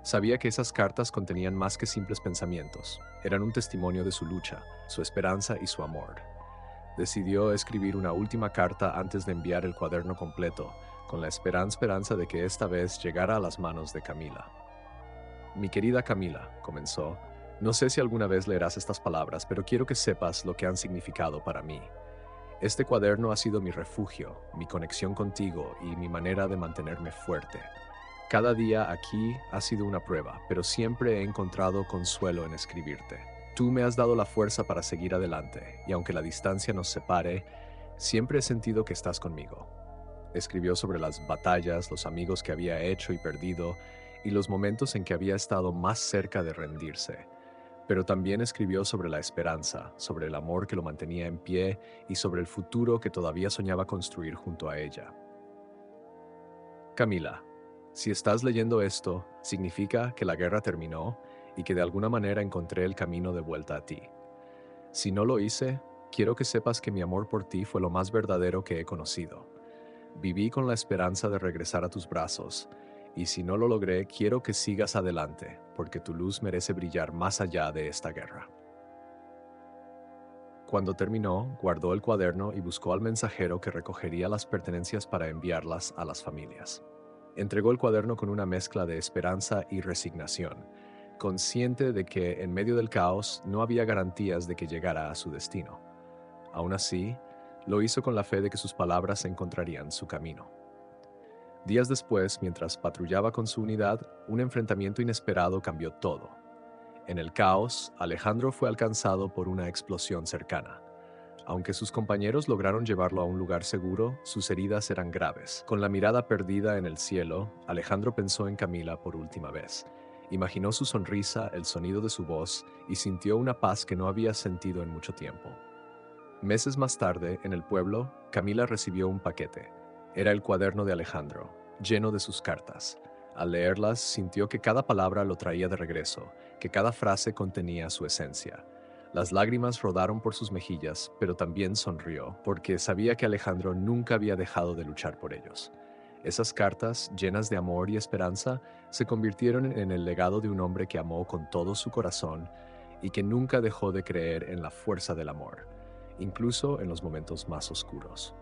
Sabía que esas cartas contenían más que simples pensamientos, eran un testimonio de su lucha, su esperanza y su amor. Decidió escribir una última carta antes de enviar el cuaderno completo, con la esperanza de que esta vez llegara a las manos de Camila. «Mi querida Camila», comenzó, «no sé si alguna vez leerás estas palabras, pero quiero que sepas lo que han significado para mí. Este cuaderno ha sido mi refugio, mi conexión contigo y mi manera de mantenerme fuerte. Cada día aquí ha sido una prueba, pero siempre he encontrado consuelo en escribirte. Tú me has dado la fuerza para seguir adelante, y aunque la distancia nos separe, siempre he sentido que estás conmigo». Escribió sobre las batallas, los amigos que había hecho y perdido, y los momentos en que había estado más cerca de rendirse. Pero también escribió sobre la esperanza, sobre el amor que lo mantenía en pie y sobre el futuro que todavía soñaba construir junto a ella. Camila, si estás leyendo esto, significa que la guerra terminó y que de alguna manera encontré el camino de vuelta a ti. Si no lo hice, quiero que sepas que mi amor por ti fue lo más verdadero que he conocido. Viví con la esperanza de regresar a tus brazos, y si no lo logré, quiero que sigas adelante, porque tu luz merece brillar más allá de esta guerra. Cuando terminó, guardó el cuaderno y buscó al mensajero que recogería las pertenencias para enviarlas a las familias. Entregó el cuaderno con una mezcla de esperanza y resignación, consciente de que en medio del caos no había garantías de que llegara a su destino. Aún así, lo hizo con la fe de que sus palabras encontrarían su camino. Días después, mientras patrullaba con su unidad, un enfrentamiento inesperado cambió todo. En el caos, Alejandro fue alcanzado por una explosión cercana. Aunque sus compañeros lograron llevarlo a un lugar seguro, sus heridas eran graves. Con la mirada perdida en el cielo, Alejandro pensó en Camila por última vez. Imaginó su sonrisa, el sonido de su voz, y sintió una paz que no había sentido en mucho tiempo. Meses más tarde, en el pueblo, Camila recibió un paquete. Era el cuaderno de Alejandro, lleno de sus cartas. Al leerlas, sintió que cada palabra lo traía de regreso, que cada frase contenía su esencia. Las lágrimas rodaron por sus mejillas, pero también sonrió, porque sabía que Alejandro nunca había dejado de luchar por ellos. Esas cartas, llenas de amor y esperanza, se convirtieron en el legado de un hombre que amó con todo su corazón y que nunca dejó de creer en la fuerza del amor, incluso en los momentos más oscuros.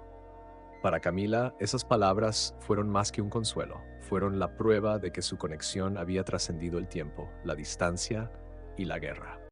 Para Camila, esas palabras fueron más que un consuelo, fueron la prueba de que su conexión había trascendido el tiempo, la distancia y la guerra.